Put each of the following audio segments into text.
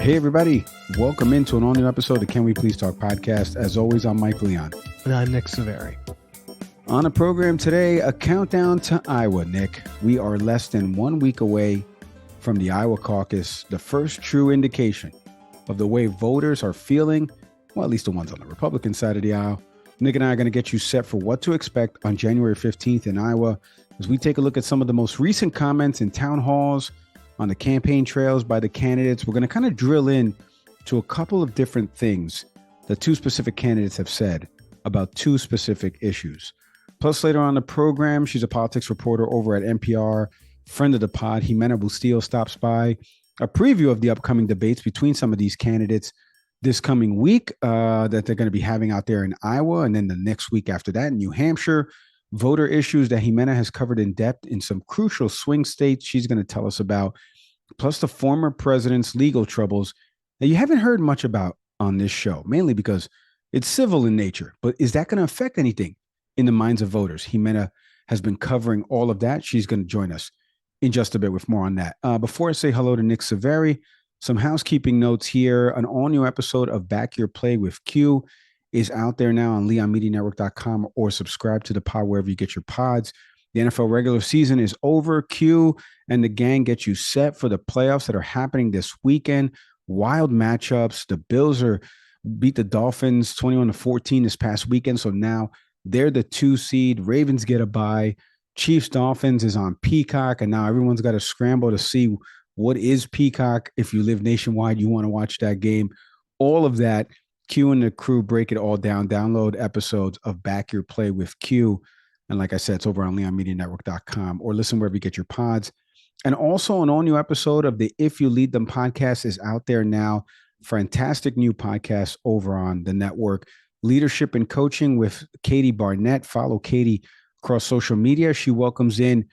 Hey, everybody. Welcome into an all-new episode of the Can We Please Talk podcast. As always, I'm Mike Leon. And I'm Nick Saveri. On the program today, a countdown to Iowa, Nick. We are less than 1 week away from the Iowa caucus, the first true indication of the way voters are feeling, well, at least the ones on the Republican side of the aisle. Nick and I are going to get you set for what to expect on January 15th in Iowa as we take a look at some of the most recent comments in town halls, on the campaign trails by the candidates. We're going to kind of drill in to a couple of different things that two specific candidates have said about two specific issues. Plus, later on the program, she's a politics reporter over at NPR, friend of the pod, Jimena Bustillo, stops by. A preview of the upcoming debates between some of these candidates this coming week that they're going to be having out there in Iowa, and then the next week after that in New Hampshire. Voter issues that Jimena has covered in depth in some crucial swing states she's going to tell us about, plus the former president's legal troubles that you haven't heard much about on this show, mainly because it's civil in nature. But is that going to affect anything in the minds of voters? Jimena has been covering all of that. She's going to join us in just a bit with more on that. Before I say hello to Nick Saveri, some housekeeping notes here. An all-new episode of Back Your Play with Q is out there now on leonmedianetwork.com, or subscribe to the pod wherever you get your pods. The NFL regular season is over. Q and the gang get you set for the playoffs that are happening this weekend. Wild matchups. The Bills beat the Dolphins 21-14 this past weekend, so now they're the 2 seed. Ravens get a bye. Chiefs Dolphins is on Peacock, and now everyone's got to scramble to see what is Peacock. If you live nationwide, you want to watch that game. All of that. Q and the crew break it all down. Download episodes of Back Your Play with Q. And like I said, it's over on leonmedianetwork.com, or listen wherever you get your pods. And also an all-new episode of the If You Lead Them podcast is out there now. Fantastic new podcast over on the network. Leadership and Coaching with Katie Barnett. Follow Katie across social media. She welcomes in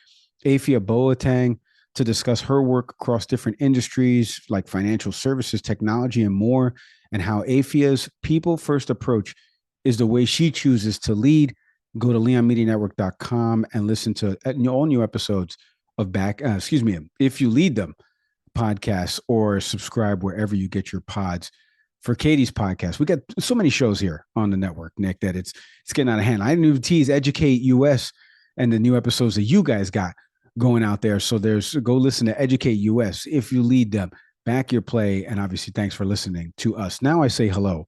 Afia Boateng to discuss her work across different industries like financial services, technology, and more, and how Afia's people-first approach is the way she chooses to lead. Go to leonmedianetwork.com and listen to all new episodes of If You Lead Them podcasts, or subscribe wherever you get your pods. For Katie's podcast, we got so many shows here on the network, Nick, that it's getting out of hand. I didn't even tease Educate US and the new episodes that you guys got going out there. So go listen to Educate US, If You Lead Them, Back Your Play, and obviously thanks for listening to us. Now I say hello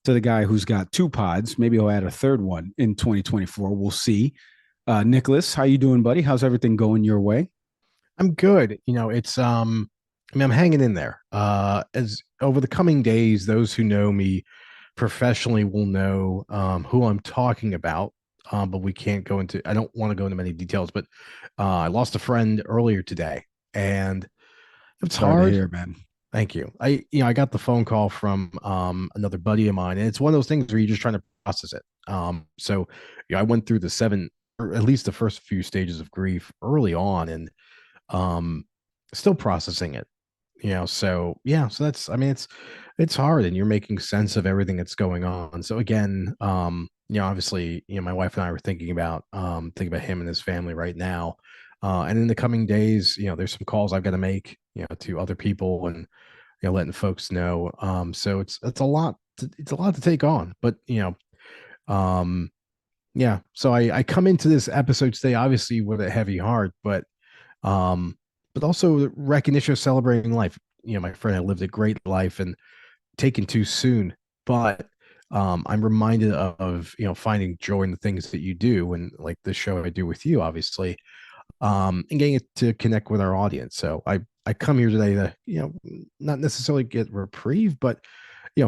to the guy who's got 2 pods. Maybe he'll add a third one in 2024. We'll see. Nicholas, how you doing, buddy? How's everything going your way? I'm good. It's I'm hanging in there. As over the coming days, those who know me professionally will know who I'm talking about. But I don't want to go into many details, but I lost a friend earlier today, and it's hard. Here, man. Thank you. I got the phone call from another buddy of mine, and it's one of those things where you're just trying to process it. So I went through the 7, or at least the first few stages of grief early on, and still processing it. So that's, it's hard, and you're making sense of everything that's going on. So again, obviously, my wife and I were thinking about him and his family right now. And in the coming days, there's some calls I've got to make, to other people, and, letting folks know. So it's a lot to take on, but, so I come into this episode today, obviously with a heavy heart, but also recognition of celebrating life. My friend had lived a great life and taken too soon, but I'm reminded of finding joy in the things that you do, and like the show I do with you, obviously, and getting it to connect with our audience. So I come here today to not necessarily get reprieve, but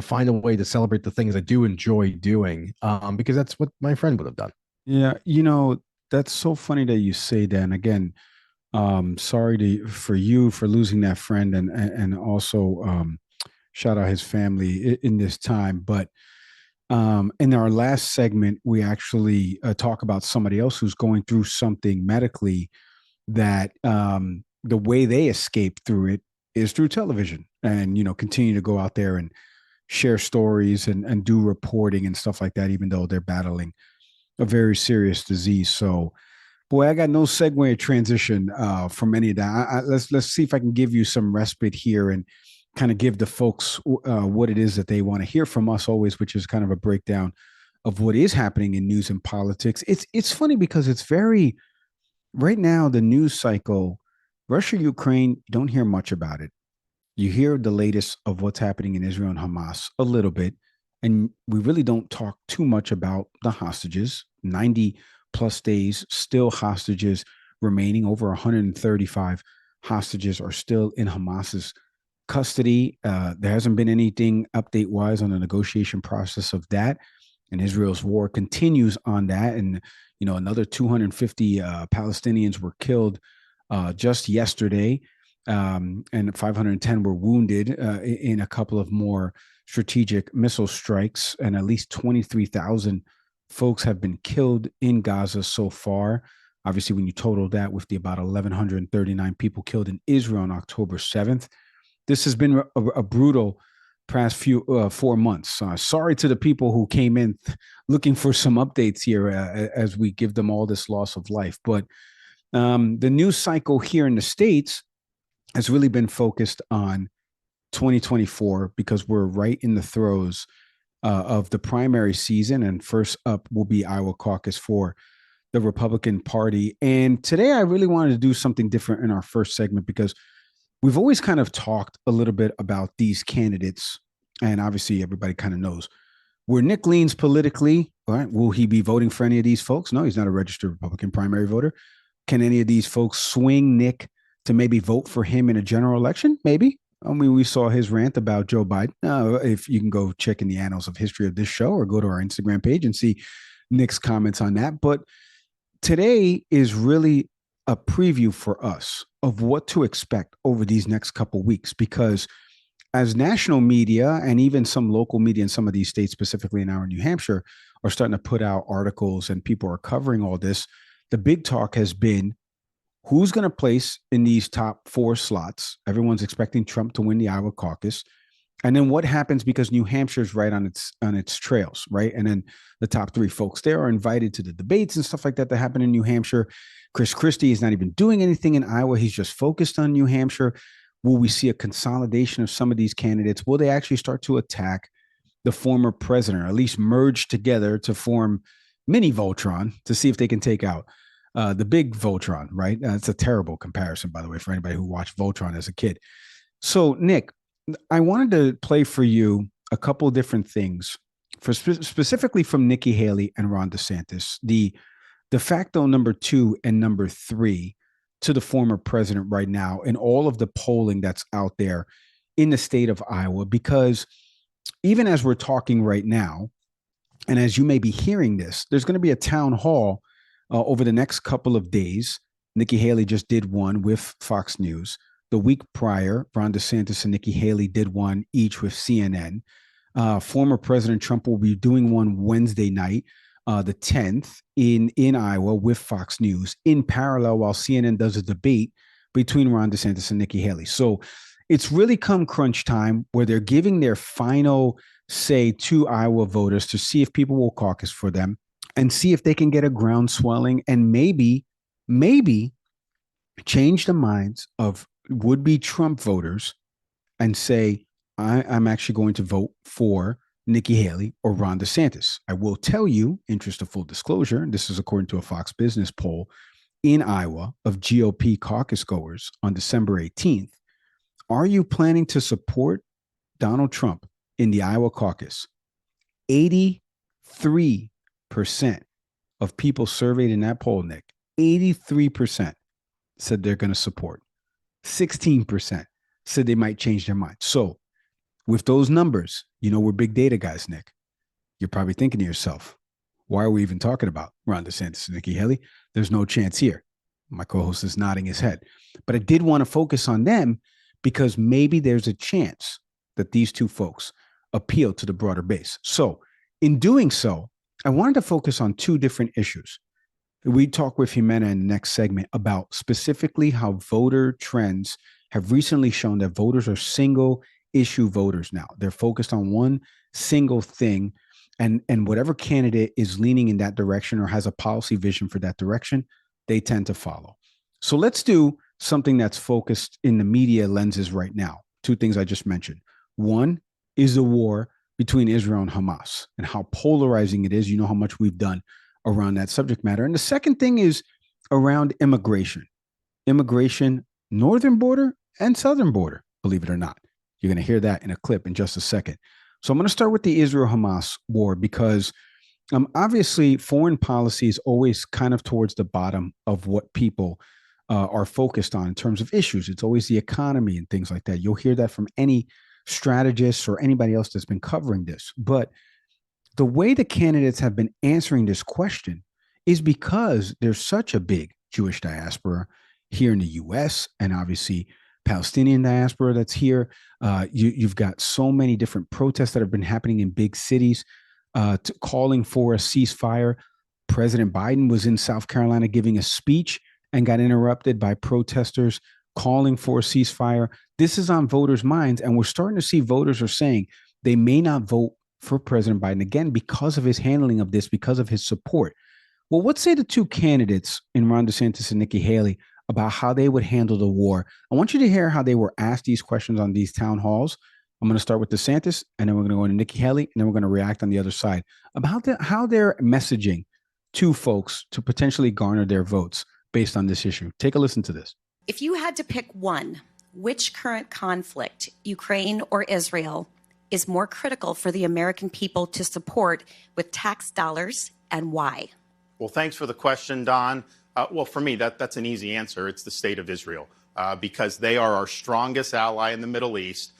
find a way to celebrate the things I do enjoy doing, because that's what my friend would have done. Yeah, that's so funny that you say that. And again, sorry for you for losing that friend, and also shout out his family in this time. But in our last segment, we actually talk about somebody else who's going through something medically that the way they escape through it is through television, and continue to go out there and share stories and do reporting and stuff like that, even though they're battling a very serious disease. So, boy, I got no segue or transition from any of that. Let's see if I can give you some respite here and kind of give the folks what it is that they want to hear from us always, which is kind of a breakdown of what is happening in news and politics. It's funny because it's very right now the news cycle, Russia, Ukraine, you don't hear much about it. You hear the latest of what's happening in Israel and Hamas a little bit, and we really don't talk too much about the hostages. 90 plus days, still hostages remaining. Over 135 hostages are still in Hamas's custody. There hasn't been anything update wise on the negotiation process of that. And Israel's war continues on that. And, another 250 Palestinians were killed just yesterday, and 510 were wounded in a couple of more strategic missile strikes. And at least 23,000 folks have been killed in Gaza so far. Obviously, when you total that with the about 1,139 people killed in Israel on October 7th, this has been a brutal past few 4 months. Sorry to the people who came in looking for some updates here as we give them all this loss of life. But the news cycle here in the States has really been focused on 2024 because we're right in the throes of the primary season. And first up will be Iowa caucus for the Republican Party. And today I really wanted to do something different in our first segment because we've always kind of talked a little bit about these candidates. And obviously everybody kind of knows where Nick leans politically. All right. Will he be voting for any of these folks? No, he's not a registered Republican primary voter. Can any of these folks swing Nick to maybe vote for him in a general election? Maybe. I mean, we saw his rant about Joe Biden. If you can go check in the annals of history of this show or go to our Instagram page and see Nick's comments on that. But today is really a preview for us of what to expect over these next couple of weeks, because as national media and even some local media in some of these states, specifically in our New Hampshire, are starting to put out articles and people are covering all this, the big talk has been who's going to place in these top 4 slots. Everyone's expecting Trump to win the Iowa caucus. And then what happens because New Hampshire's right on its trails, right? And then the top 3 folks there are invited to the debates and stuff like that happen in New Hampshire. Chris Christie is not even doing anything in Iowa. He's just focused on New Hampshire. Will we see a consolidation of some of these candidates? Will they actually start to attack the former president, or at least merge together to form mini Voltron to see if they can take out the big Voltron, right? It's a terrible comparison, by the way, for anybody who watched Voltron as a kid. So, Nick, I wanted to play for you a couple of different things, specifically from Nikki Haley and Ron DeSantis, the de facto number 2 and number 3 to the former president right now, and all of the polling that's out there in the state of Iowa. Because even as we're talking right now, and as you may be hearing this, there's going to be a town hall over the next couple of days. Nikki Haley just did one with Fox News. The week prior, Ron DeSantis and Nikki Haley did one each with CNN. Former President Trump will be doing one Wednesday night, the 10th, in Iowa with Fox News in parallel while CNN does a debate between Ron DeSantis and Nikki Haley. So it's really come crunch time where they're giving their final say to Iowa voters to see if people will caucus for them and see if they can get a ground swelling and maybe change the minds of would-be Trump voters and say, I'm actually going to vote for Nikki Haley or Ron DeSantis. I will tell you, interest of full disclosure, and this is according to a Fox Business poll in Iowa of GOP caucus goers on December 18th, are you planning to support Donald Trump in the Iowa caucus? 83% of people surveyed in that poll, Nick, 83% said they're going to support. 16% said they might change their mind. So with those numbers, we're big data guys, Nick. You're probably thinking to yourself, why are we even talking about Ron DeSantis and Nikki Haley? There's no chance here. My co-host is nodding his head. But I did want to focus on them because maybe there's a chance that these two folks appeal to the broader base. So in doing so, I wanted to focus on 2 different issues. We talk with Jimena in the next segment about specifically how voter trends have recently shown that voters are single issue voters now. They're focused on one single thing, and whatever candidate is leaning in that direction or has a policy vision for that direction, they tend to follow. So let's do something that's focused in the media lenses right now. two things I just mentioned. One is the war between Israel and Hamas and how polarizing it is. You know how much we've done around that subject matter. And the second thing is around immigration. Immigration, northern border and southern border, believe it or not. You're going to hear that in a clip in just a second. So I'm going to start with the Israel-Hamas war because obviously foreign policy is always kind of towards the bottom of what people are focused on in terms of issues. It's always the economy and things like that. You'll hear that from any strategists or anybody else that's been covering this. But the way the candidates have been answering this question is because there's such a big Jewish diaspora here in the U.S. and obviously Palestinian diaspora that's here. You've got so many different protests that have been happening in big cities calling for a ceasefire. President Biden was in South Carolina giving a speech and got interrupted by protesters calling for a ceasefire. This is on voters' minds, and we're starting to see voters are saying they may not vote for President Biden again because of his handling of this, because of his support. Well, what say the two candidates in Ron DeSantis and Nikki Haley about how they would handle the war? I want you to hear how they were asked these questions on these town halls. I'm going to start with DeSantis, and then we're going to go into Nikki Haley, and then we're going to react on the other side about how they're messaging to folks to potentially garner their votes based on this issue. Take a listen to this. If you had to pick one, which current conflict, Ukraine or Israel, is more critical for the American people to support with tax dollars, and why? Well, thanks for the question, Don. Well, for me, that's an easy answer. It's the state of Israel, because they are our strongest ally in the Middle East.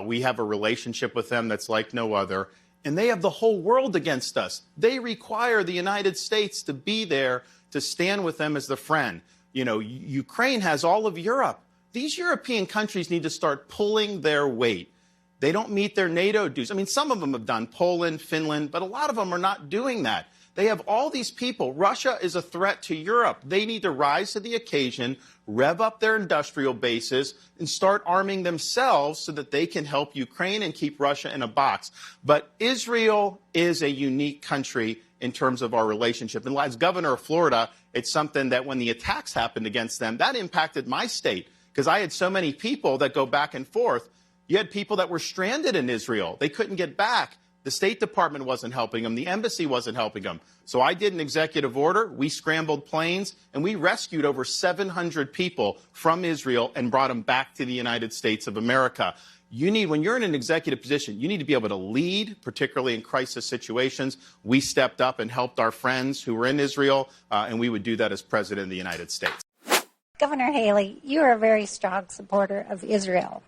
We have a relationship with them that's like no other, and they have the whole world against us. They require the United States to be there to stand with them as the friend. You know, Ukraine has all of Europe. These European countries need to start pulling their weight. They don't meet their NATO dues. I mean, some of them have done, Poland, Finland, but a lot of them are not doing that. They have all these people. Russia is a threat to Europe. They need to rise to the occasion, rev up their industrial bases, and start arming themselves so that they can help Ukraine and keep Russia in a box. But Israel is a unique country in terms of our relationship. And as governor of Florida, it's something that when the attacks happened against them, that impacted my state because I had so many people that go back and forth. You had people that were stranded in Israel. They couldn't get back. The State Department wasn't helping them. The embassy wasn't helping them. So I did an executive order. We scrambled planes, and we rescued over 700 people from Israel and brought them back to the United States of America. When you're in an executive position, you need to be able to lead, particularly in crisis situations. We stepped up and helped our friends who were in Israel, and we would do that as President of the United States. Governor Haley, you are a very strong supporter of Israel.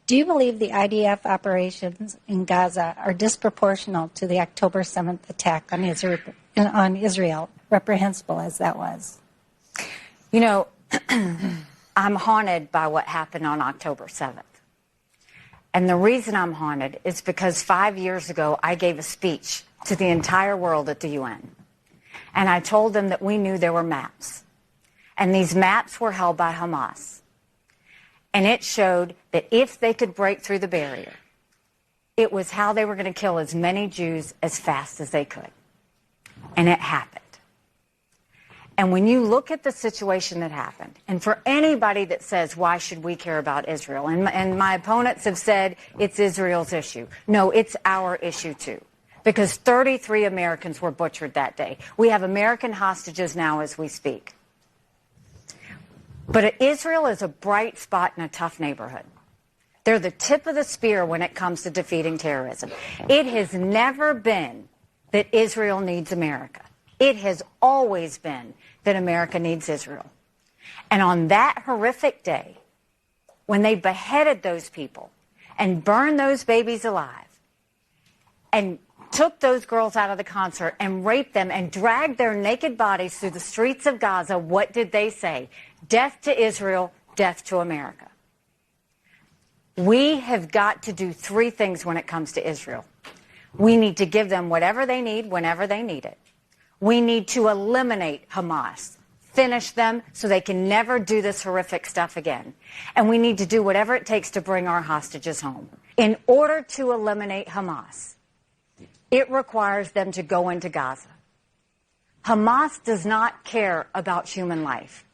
Do you believe the IDF operations in Gaza are disproportional to the October 7th attack on Israel, reprehensible as that was? You know, I'm haunted by what happened on October 7th. And the reason I'm haunted is because 5 years ago, I gave a speech to the entire world at the UN. And I told them that we knew there were maps. And these maps were held by Hamas. And it showed that if they could break through the barrier, it was how they were going to kill as many Jews as fast as they could. And it happened. And when you look at the situation that happened, and for anybody that says, why should we care about Israel? And my opponents have said it's Israel's issue. No, it's our issue too. Because 33 Americans were butchered that day. We have American hostages now as we speak. But Israel is a bright spot in a tough neighborhood. They're the tip of the spear when it comes to defeating terrorism. It has never been that Israel needs America. It has always been that America needs Israel. And on that horrific day, when they beheaded those people and burned those babies alive and took those girls out of the concert and raped them and dragged their naked bodies through the streets of Gaza, what did they say? Death to Israel, death to America. We have got to do three things when it comes to Israel. We need to give them whatever they need whenever they need it. We need to eliminate Hamas, finish them so they can never do this horrific stuff again. And we need to do whatever it takes to bring our hostages home. In order to eliminate Hamas, it requires them to go into Gaza. Hamas does not care about human life.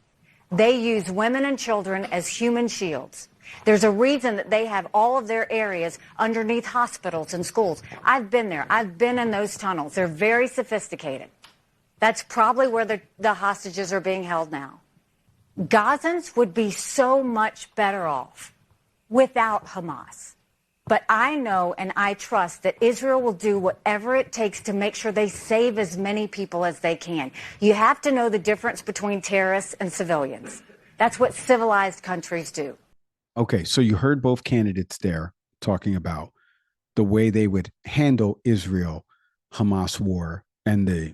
They use women and children as human shields. There's a reason that they have all of their areas underneath hospitals and schools. I've been there. I've been in those tunnels. They're very sophisticated. That's probably where the hostages are being held now. Gazans would be so much better off without Hamas. But I know and I trust that Israel will do whatever it takes to make sure they save as many people as they can. You have to know the difference between terrorists and civilians. That's what civilized countries do. Okay, so you heard both candidates there talking about the way they would handle Israel Hamas war and the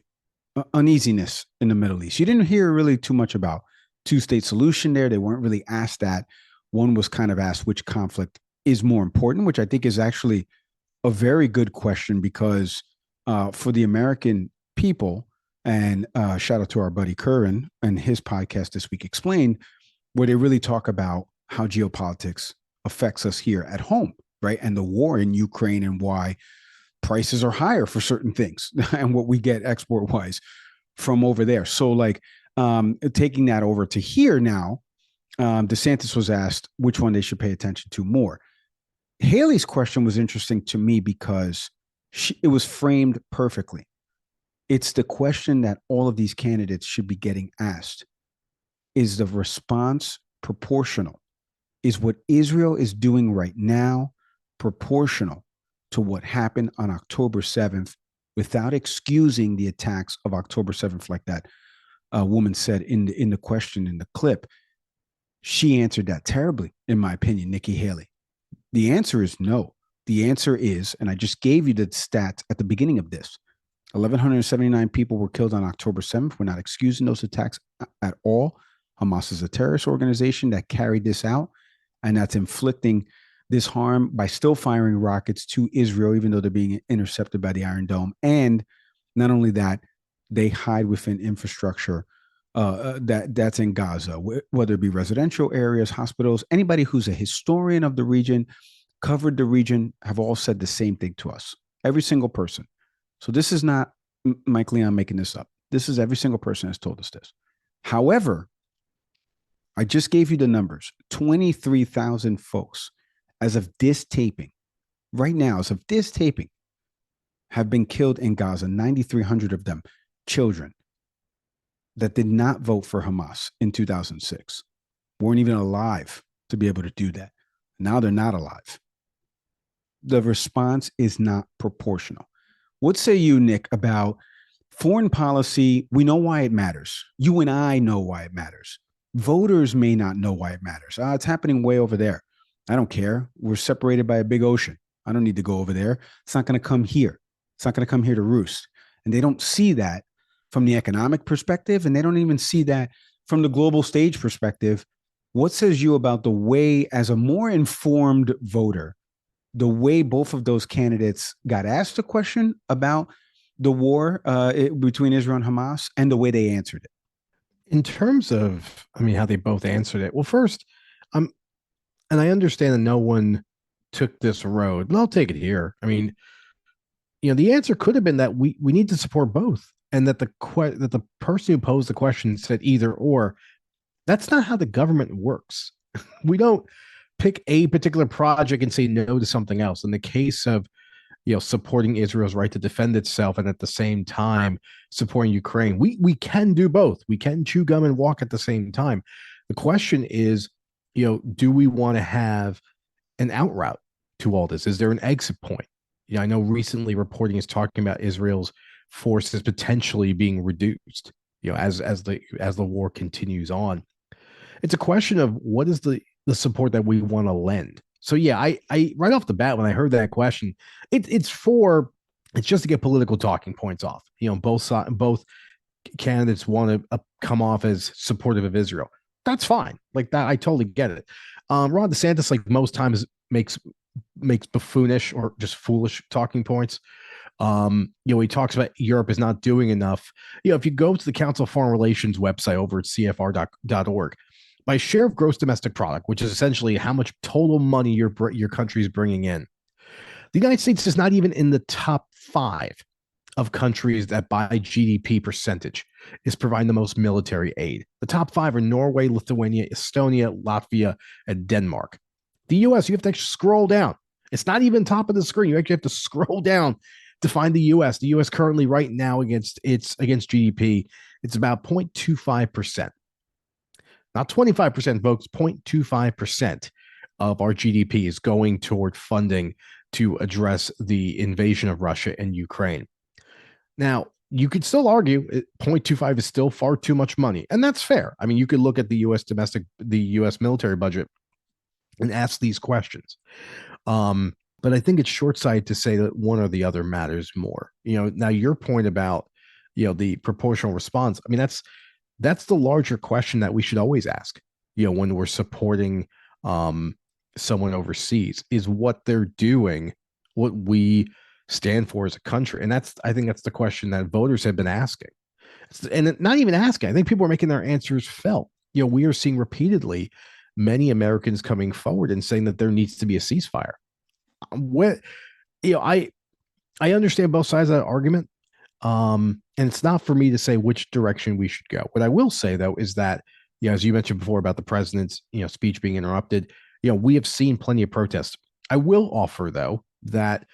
uneasiness in the Middle East. You didn't hear really too much about two-state solution there. They weren't really asked that. One was kind of asked which conflict is more important, which I think is actually a very good question, because for the American people, and shout out to our buddy Curran and his podcast This Week Explained, where they really talk about how geopolitics affects us here at home, right? And the war in Ukraine and why prices are higher for certain things and what we get export wise from over there. So like taking that over to here now, DeSantis was asked which one they should pay attention to more. Haley's question was interesting to me because it was framed perfectly. It's the question that all of these candidates should be getting asked. Is the response proportional? Is what Israel is doing right now proportional to what happened on October 7th without excusing the attacks of October 7th, like that woman said in the question in the clip? She answered that terribly, in my opinion, Nikki Haley. The answer is no. The answer is, and I just gave you the stats at the beginning of this, 1,179 people were killed on October 7th. We're not excusing those attacks at all. Hamas is a terrorist organization that carried this out, and that's inflicting this harm by still firing rockets to Israel, even though they're being intercepted by the Iron Dome. And not only that, they hide within infrastructure that's in Gaza, whether it be residential areas, hospitals. Anybody who's a historian of the region, covered the region, have all said the same thing to us. Every single person. So this is not Mike Leon making this up. This is every single person has told us this. However, I just gave you the numbers. 23,000 folks, as of this taping, right now, as of this taping, have been killed in Gaza, 9,300 of them children that did not vote for Hamas in 2006, weren't even alive to be able to do that. Now they're not alive. The response is not proportional. What say you, Nick, about foreign policy? We know why it matters. You and I know why it matters. Voters may not know why it matters. It's happening way over there. I don't care. We're separated by a big ocean. I don't need to go over there. It's not going to come here. It's not going to come here to roost. And they don't see that from the economic perspective, and they don't even see that from the global stage perspective. What says you about the way, as a more informed voter, the way both of those candidates got asked a question about the war between Israel and Hamas, and the way they answered it? In terms of, how they both answered it. Well, first, and I understand that no one took this road, but I'll take it here. The answer could have been that we need to support both, and that the person who posed the question said either or. That's not how the government works. We don't pick a particular project and say no to something else. In the case of, supporting Israel's right to defend itself and at the same time supporting Ukraine, we can do both. We can chew gum and walk at the same time. The question is, do we want to have an out route to all this? Is there an exit point? I know recently reporting is talking about Israel's forces potentially being reduced, as the war continues on. It's a question of what is the support that we want to lend. So yeah, I right off the bat, when I heard that question, it's just to get political talking points off. Both candidates want to come off as supportive of Israel. That's fine. Like that, I totally get it. Ron DeSantis, like most times, makes buffoonish or just foolish talking points. He talks about Europe is not doing enough. If you go to the Council of Foreign Relations website over at CFR.org, by share of gross domestic product, which is essentially how much total money your country is bringing in, the United States is not even in the top 5 of countries that by GDP percentage is providing the most military aid. The top 5 are Norway, Lithuania, Estonia, Latvia, and Denmark. The US, you have to scroll down. It's not even top of the screen. You actually have to scroll down to find the US. The US currently right now against GDP, it's about 0.25%. Not 25%, folks, 0.25% of our GDP is going toward funding to address the invasion of Russia and Ukraine. Now, you could still argue 0.25 is still far too much money, and that's fair. I mean, you could look at the U.S. military budget and ask these questions. But I think it's short-sighted to say that one or the other matters more. Now your point about, the proportional response, I mean, that's the larger question that we should always ask, when we're supporting someone overseas, is what they're doing, what we stand for as a country. And I think that's the question that voters have been asking. And not even asking. I think people are making their answers felt. We are seeing repeatedly many Americans coming forward and saying that there needs to be a ceasefire. I understand both sides of that argument. And it's not for me to say which direction we should go. What I will say, though, is that, as you mentioned before about the president's, speech being interrupted, we have seen plenty of protests. I will offer, though, that,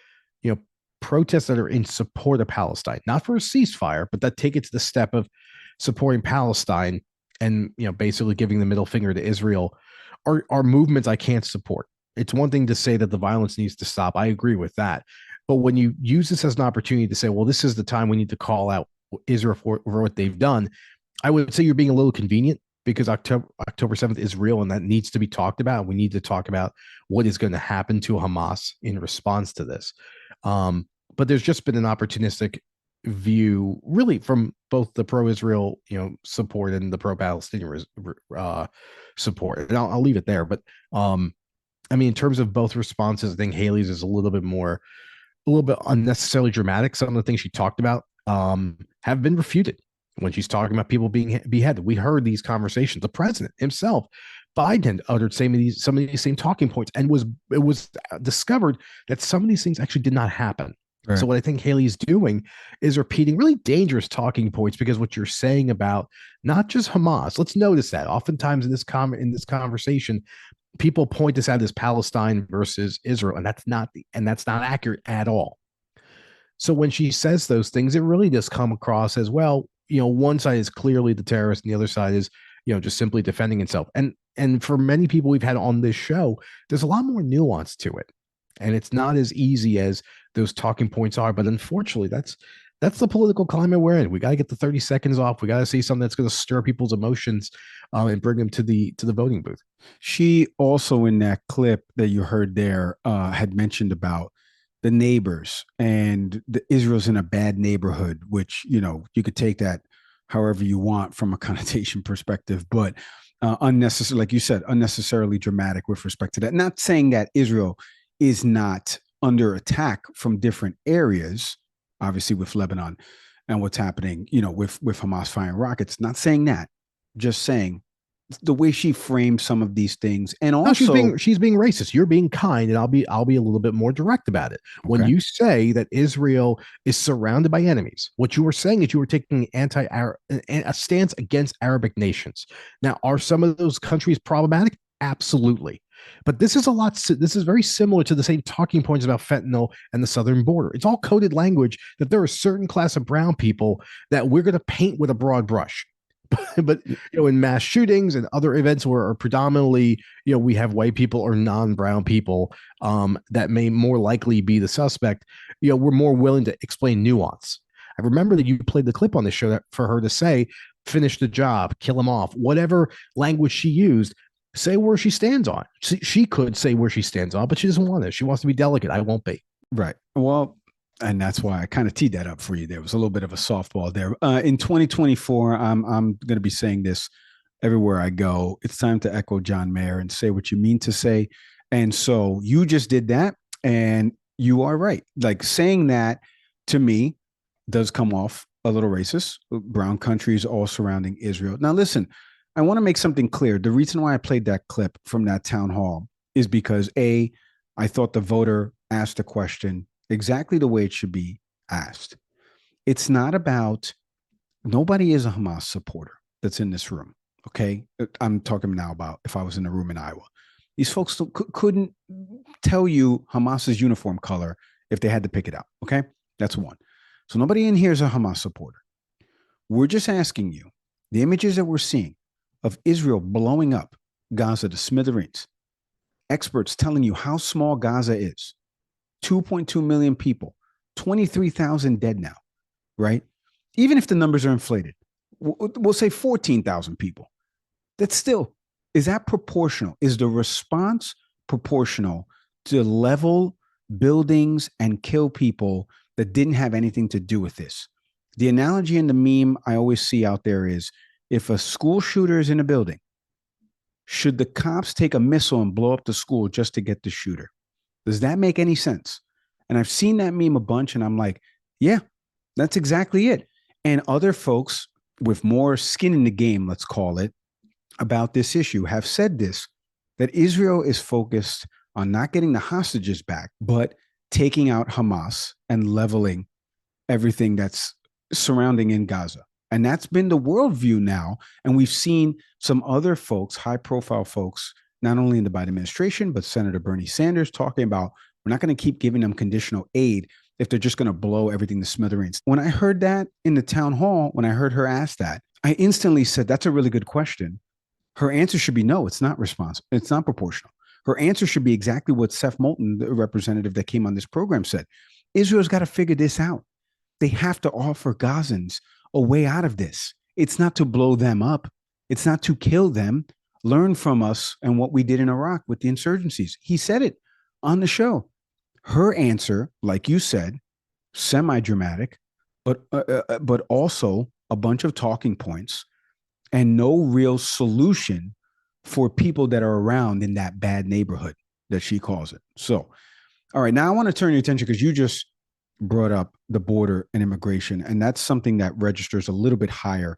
protests that are in support of Palestine, not for a ceasefire, but that take it to the step of supporting Palestine and, basically giving the middle finger to Israel are movements I can't support. It's one thing to say that the violence needs to stop. I agree with that. But when you use this as an opportunity to say, well, this is the time we need to call out Israel for what they've done, I would say you're being a little convenient, because October 7th is real, and that needs to be talked about. We need to talk about what is going to happen to Hamas in response to this. But there's just been an opportunistic view, really, from both the pro-Israel, support and the pro-Palestinian support. And I'll leave it there. But I mean, in terms of both responses, I think Haley's is a little bit unnecessarily dramatic. Some of the things she talked about have been refuted when she's talking about people being beheaded. We heard these conversations. The president himself, Biden, uttered some of these same talking points, and it was discovered that some of these things actually did not happen. Right. So what I think Haley's doing is repeating really dangerous talking points, because what you're saying about not just Hamas, let's notice that oftentimes in this conversation, people point this out as Palestine versus Israel, and that's not accurate at all. So when she says those things, it really does come across as, well, one side is clearly the terrorist and the other side is, just simply defending itself. And for many people we've had on this show, there's a lot more nuance to it. And it's not as easy as those talking points are. But unfortunately, that's the political climate we're in. We got to get the 30 seconds off. We got to see something that's going to stir people's emotions and bring them to the voting booth. She also, in that clip that you heard there, had mentioned about the neighbors and Israel's in a bad neighborhood, which, you could take that however you want from a connotation perspective, but unnecessary, like you said, unnecessarily dramatic with respect to that. Not saying that Israel is not under attack from different areas, obviously with Lebanon and what's happening, with Hamas firing rockets. Not saying that, just saying the way she framed some of these things. And also, no, she's being racist. You're being kind, and I'll be a little bit more direct about it. When you say that Israel is surrounded by enemies, what you were saying is you were taking a stance against Arabic nations. Now, are some of those countries problematic? Absolutely. But this is very similar to the same talking points about fentanyl and the southern border. It's all coded language that there are a certain class of brown people that we're going to paint with a broad brush. But in mass shootings and other events where predominantly we have white people or non-brown people that may more likely be the suspect, we're more willing to explain nuance. I remember that you played the clip on the show that for her to say, finish the job, kill him off, whatever language she used, say where she stands on. She could say where she stands on, but she doesn't want to. She wants to be delicate. I won't be. Right. Well, and that's why I kind of teed that up for you. There was a little bit of a softball there. In 2024, I'm going to be saying this everywhere I go. It's time to echo John Mayer and say what you mean to say. And so you just did that, and you are right. Like, saying that to me does come off a little racist. Brown countries all surrounding Israel. Now, listen, I want to make something clear. The reason why I played that clip from that town hall is because, I thought the voter asked the question exactly the way it should be asked. It's not about, nobody is a Hamas supporter that's in this room. Okay. I'm talking now about if I was in a room in Iowa. These folks couldn't tell you Hamas's uniform color if they had to pick it out. Okay. That's one. So nobody in here is a Hamas supporter. We're just asking you, the images that we're seeing of Israel blowing up Gaza to smithereens, experts telling you how small Gaza is, 2.2 million people, 23,000 dead now, right? Even if the numbers are inflated, we'll say 14,000 people. That's still, is that proportional? Is the response proportional to level buildings and kill people that didn't have anything to do with this? The analogy in the meme I always see out there is, if a school shooter is in a building, should the cops take a missile and blow up the school just to get the shooter? Does that make any sense? And I've seen that meme a bunch, and I'm like, yeah, that's exactly it. And other folks with more skin in the game, let's call it, about this issue have said this, that Israel is focused on not getting the hostages back, but taking out Hamas and leveling everything that's surrounding in Gaza. And that's been the worldview now. And we've seen some other folks, high profile folks, not only in the Biden administration, but Senator Bernie Sanders talking about, we're not going to keep giving them conditional aid if they're just going to blow everything to smithereens. When I heard that in the town hall, when I heard her ask that, I instantly said, that's a really good question. Her answer should be no, it's not responsible. It's not proportional. Her answer should be exactly what Seth Moulton, the representative that came on this program, said. Israel's got to figure this out. They have to offer Gazans a way out of this. It's not to blow them up. It's not to kill them. Learn from us and what we did in Iraq with the insurgencies. He said it on the show. Her answer, like you said, semi-dramatic, but also a bunch of talking points and no real solution for people that are around in that bad neighborhood that she calls it. So, all right, now I want to turn your attention, because you just brought up the border and immigration, and that's something that registers a little bit higher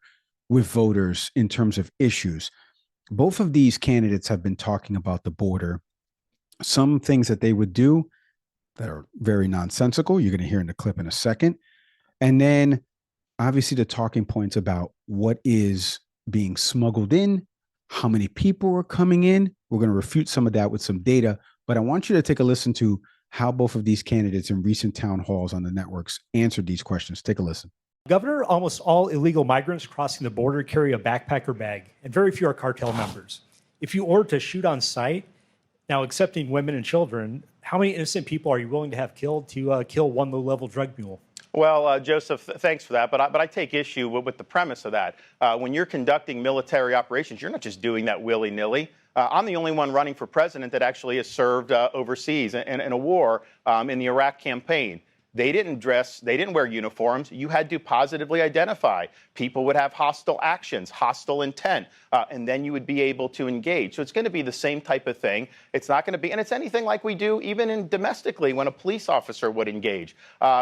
with voters in terms of issues. Both of these candidates have been talking about the border, some things that they would do that are very nonsensical. You're going to hear in the clip in a second. And then obviously the talking points about what is being smuggled in, how many people are coming in. We're going to refute some of that with some data, but I want you to take a listen to how both of these candidates in recent town halls on the networks answered these questions. Take a listen. Governor, almost all illegal migrants crossing the border carry a backpack or bag, and very few are cartel members. If you order to shoot on sight, now accepting women and children, how many innocent people are you willing to have killed to kill one low-level drug mule? Well, Joseph, thanks for that, but I take issue with the premise of that. When you're conducting military operations, you're not just doing that willy-nilly. I'm the only one running for president that actually has served overseas in a war in the Iraq campaign. They didn't wear uniforms. You had to positively identify. People would have hostile actions, hostile intent, and then you would be able to engage. So it's going to be the same type of thing. It's not going to be, and it's anything like we do even in domestically when a police officer would engage.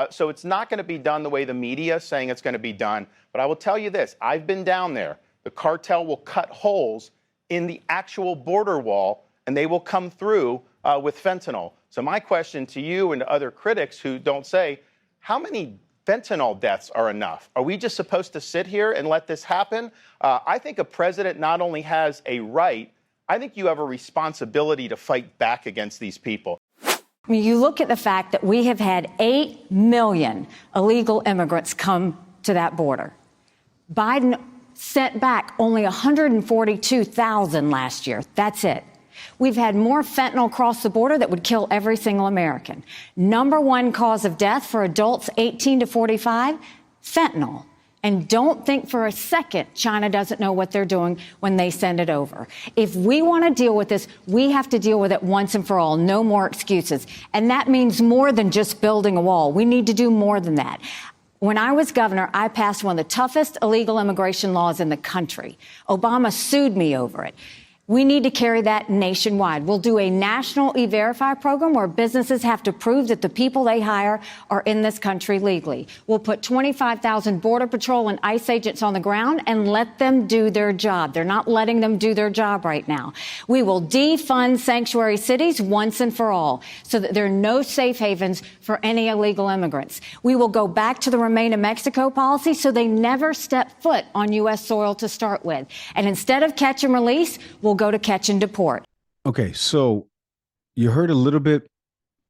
So it's not going to be done the way the media is saying it's going to be done. But I will tell you this, I've been down there. The cartel will cut holes in the actual border wall, and they will come through with fentanyl. So my question to you and to other critics who don't say, how many fentanyl deaths are enough? Are we just supposed to sit here and let this happen? I think a president not only has a right, I think you have a responsibility to fight back against these people. You look at the fact that we have had 8 million illegal immigrants come to that border. Biden sent back only 142,000 last year. That's it. We've had more fentanyl cross the border that would kill every single American. Number one cause of death for adults 18 to 45, fentanyl. And don't think for a second China doesn't know what they're doing when they send it over. If we want to deal with this, we have to deal with it once and for all. No more excuses. And that means more than just building a wall. We need to do more than that. When I was governor, I passed one of the toughest illegal immigration laws in the country. Obama sued me over it. We need to carry that nationwide. We'll do a national E-Verify program where businesses have to prove that the people they hire are in this country legally. We'll put 25,000 Border Patrol and ICE agents on the ground and let them do their job. They're not letting them do their job right now. We will defund sanctuary cities once and for all so that there are no safe havens for any illegal immigrants. We will go back to the Remain in Mexico policy so they never step foot on U.S. soil to start with. And instead of catch and release, we'll go to catch and deport. Okay, so you heard a little bit,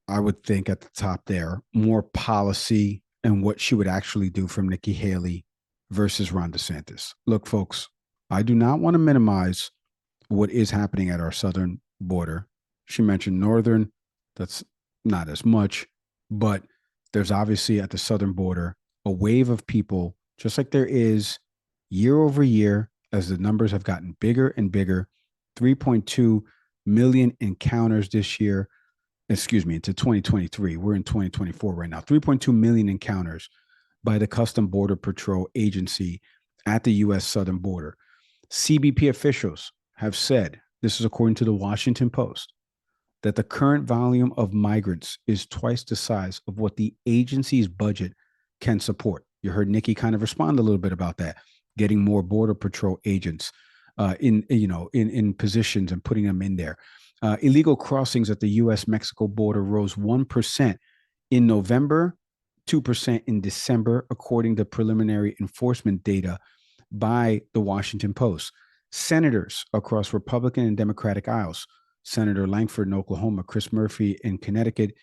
I would think, at the top there, more policy and what she would actually do from Nikki Haley versus Ron DeSantis. Look, folks, I do not want to minimize what is happening at our southern border. She mentioned northern, that's not as much, but there's obviously at the southern border a wave of people, just like there is year over year, as the numbers have gotten bigger and bigger. 3.2 million encounters this year, excuse me, into 2023. We're in 2024 right now. 3.2 million encounters by the Custom Border Patrol Agency at the U.S. southern border. CBP officials have said, this is according to the Washington Post, that the current volume of migrants is twice the size of what the agency's budget can support. You heard Nikki kind of respond a little bit about that, getting more Border Patrol agents in positions and putting them in there. Illegal crossings at the U.S.-Mexico border rose 1% in November, 2% in December, according to preliminary enforcement data by the Washington Post. Senators across Republican and Democratic aisles, Senator Langford in Oklahoma, Chris Murphy in Connecticut,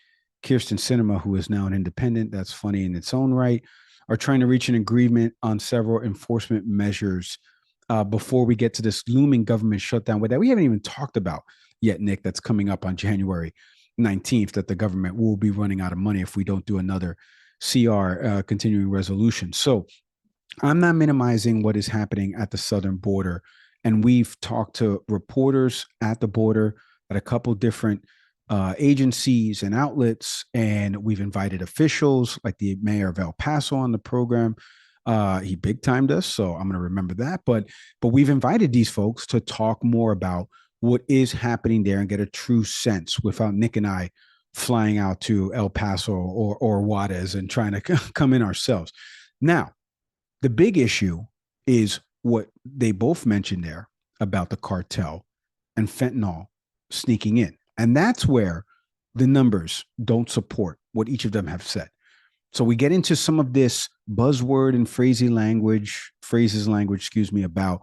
Kirsten Sinema, who is now an independent, that's funny in its own right, are trying to reach an agreement on several enforcement measures before we get to this looming government shutdown that we haven't even talked about yet, Nick, that's coming up on January 19th, that the government will be running out of money if we don't do another CR, continuing resolution. So I'm not minimizing what is happening at the southern border. And we've talked to reporters at the border at a couple different agencies and outlets, and we've invited officials like the mayor of El Paso on the program. He big timed us, so I'm going to remember that. But we've invited these folks to talk more about what is happening there and get a true sense without Nick and I flying out to El Paso or Juarez and trying to come in ourselves. Now, the big issue is what they both mentioned there about the cartel and fentanyl sneaking in. And that's where the numbers don't support what each of them have said. So we get into some of this buzzword and phrases language, about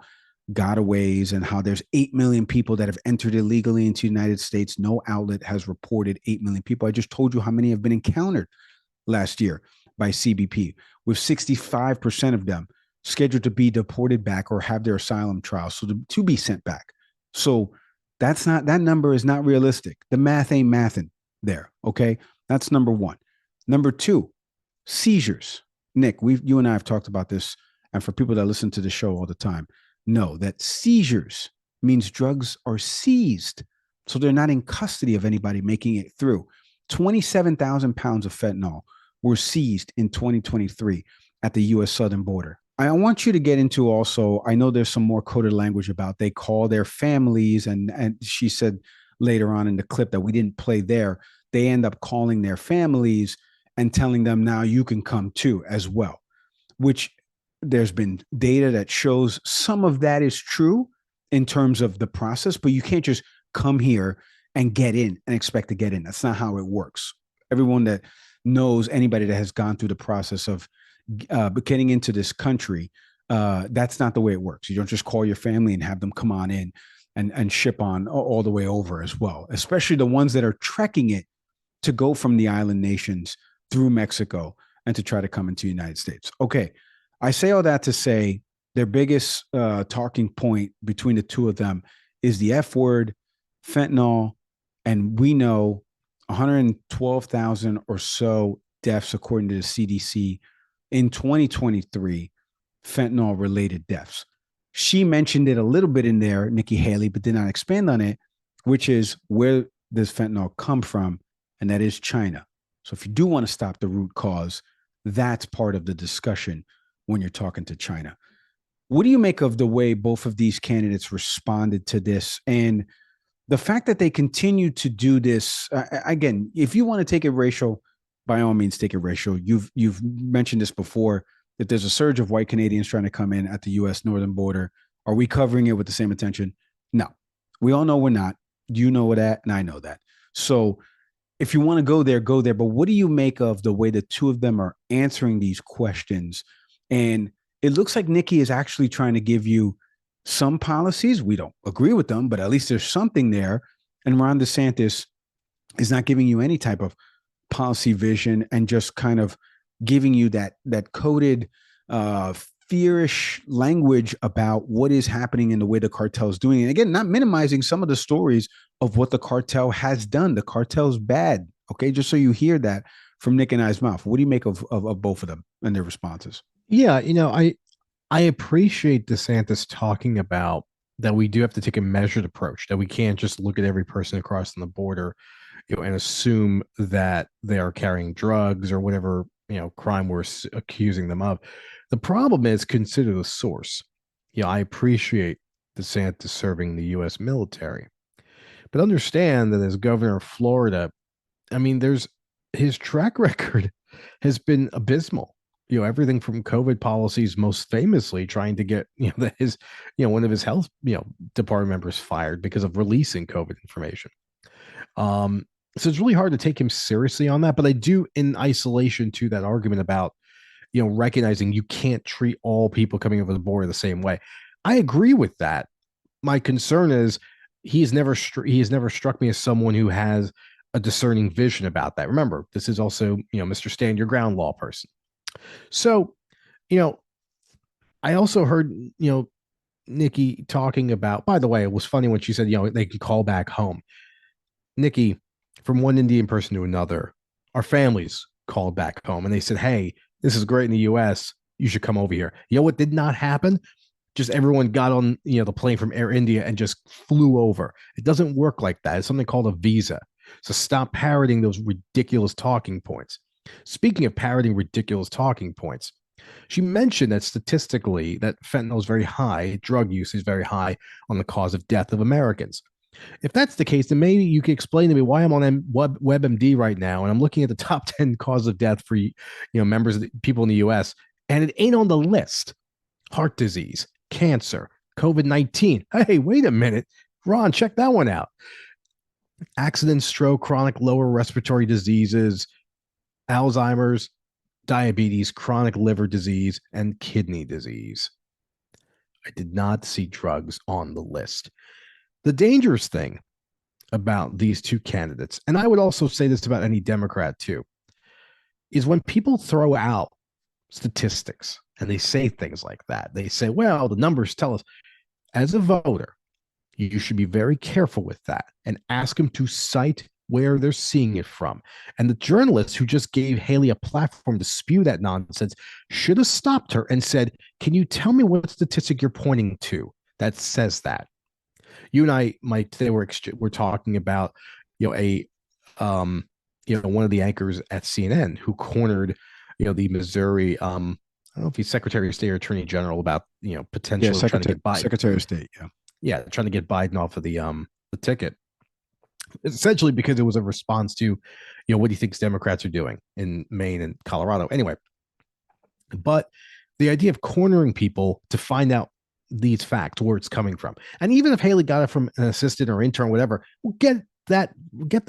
gotaways and how there's 8 million people that have entered illegally into the United States. No outlet has reported 8 million people. I just told you how many have been encountered last year by CBP, with 65% of them scheduled to be deported back or have their asylum trials, so to be sent back. So that number is not realistic. The math ain't mathing there, okay? That's number one. Number two, seizures. Nick, you and I have talked about this, and for people that listen to the show all the time, know that seizures means drugs are seized, so they're not in custody of anybody making it through. 27,000 pounds of fentanyl were seized in 2023 at the U.S. southern border. I want you to get into also, I know there's some more coded language about they call their families, and she said later on in the clip that we didn't play there, they end up calling their families and telling them, now you can come too as well, which there's been data that shows some of that is true in terms of the process, but you can't just come here and get in and expect to get in. That's not how it works. Everyone that knows, anybody that has gone through the process of getting into this country, that's not the way it works. You don't just call your family and have them come on in and ship on all the way over as well, especially the ones that are trekking it to go from the island nations through Mexico and to try to come into the United States. Okay, I say all that to say their biggest talking point between the two of them is the F word, fentanyl, and we know 112,000 or so deaths, according to the CDC, in 2023, fentanyl-related deaths. She mentioned it a little bit in there, Nikki Haley, but did not expand on it, which is where does fentanyl come from, and that is China. So if you do want to stop the root cause, that's part of the discussion when you're talking to China. What do you make of the way both of these candidates responded to this, and the fact that they continue to do this? Again, if you want to take it racial, by all means, take it racial. You've mentioned this before, that there's a surge of white Canadians trying to come in at the U.S. northern border. Are we covering it with the same attention? No. We all know we're not. You know that, and I know that. So if you want to go there, go there. But what do you make of the way the two of them are answering these questions? And it looks like Nikki is actually trying to give you some policies. We don't agree with them, but at least there's something there. And Ron DeSantis is not giving you any type of policy vision and just kind of giving you that coded fearish language about what is happening in the way the cartel is doing. And again, not minimizing some of the stories of what the cartel has done. The cartel's bad. Okay, just so you hear that from Nick and I's mouth. What do you make of both of them and their responses? Yeah, I appreciate DeSantis talking about that we do have to take a measured approach, that we can't just look at every person crossing the border, and assume that they are carrying drugs or whatever, crime we're accusing them of. The problem is consider the source. I appreciate DeSantis serving the U.S. military, but understand that as governor of Florida, I mean, his track record has been abysmal. Everything from COVID policies, most famously trying to get one of his health department members fired because of releasing COVID information. So it's really hard to take him seriously on that. But I do, in isolation to that argument about recognizing you can't treat all people coming over the border the same way. I agree with that. My concern is he has never struck me as someone who has a discerning vision about that. Remember, this is also Mr. Stand Your Ground law person. So, I also heard, Nikki talking about, by the way, it was funny when she said, they could call back home. Nikki, from one Indian person to another, our families called back home and they said, hey, this is great in the US. You should come over here. You know what did not happen? Just everyone got on, the plane from Air India and just flew over. It doesn't work like that. It's something called a visa. So stop parroting those ridiculous talking points. Speaking of parroting ridiculous talking points, she mentioned that statistically that fentanyl is very high, drug use is very high on the cause of death of Americans. If that's the case, then maybe you could explain to me why I'm on WebMD right now and I'm looking at the top 10 causes of death for members of people in the U.S. and it ain't on the list. Heart disease, cancer, COVID-19. Hey, wait a minute, Ron, check that one out. Accidents, stroke, chronic lower respiratory diseases, Alzheimer's, diabetes, chronic liver disease, and kidney disease. I did not see drugs on the list. The dangerous thing about these two candidates, and I would also say this about any Democrat too, is when people throw out statistics and they say things like that. They say, well, the numbers tell us. As a voter, you should be very careful with that and ask them to cite where they're seeing it from. And the journalists who just gave Haley a platform to spew that nonsense should have stopped her and said, can you tell me what statistic you're pointing to that says that? You and I, Mike, today we're talking about, one of the anchors at CNN who cornered, the Missouri, I don't know if he's Secretary of State or Attorney General about, potentially trying to get Biden. Secretary of State, yeah. Yeah, trying to get Biden off of the ticket. Essentially because it was a response to, what he thinks Democrats are doing in Maine and Colorado. Anyway, but the idea of cornering people to find out these facts, where it's coming from. And even if Haley got it from an assistant or intern, whatever, well, get the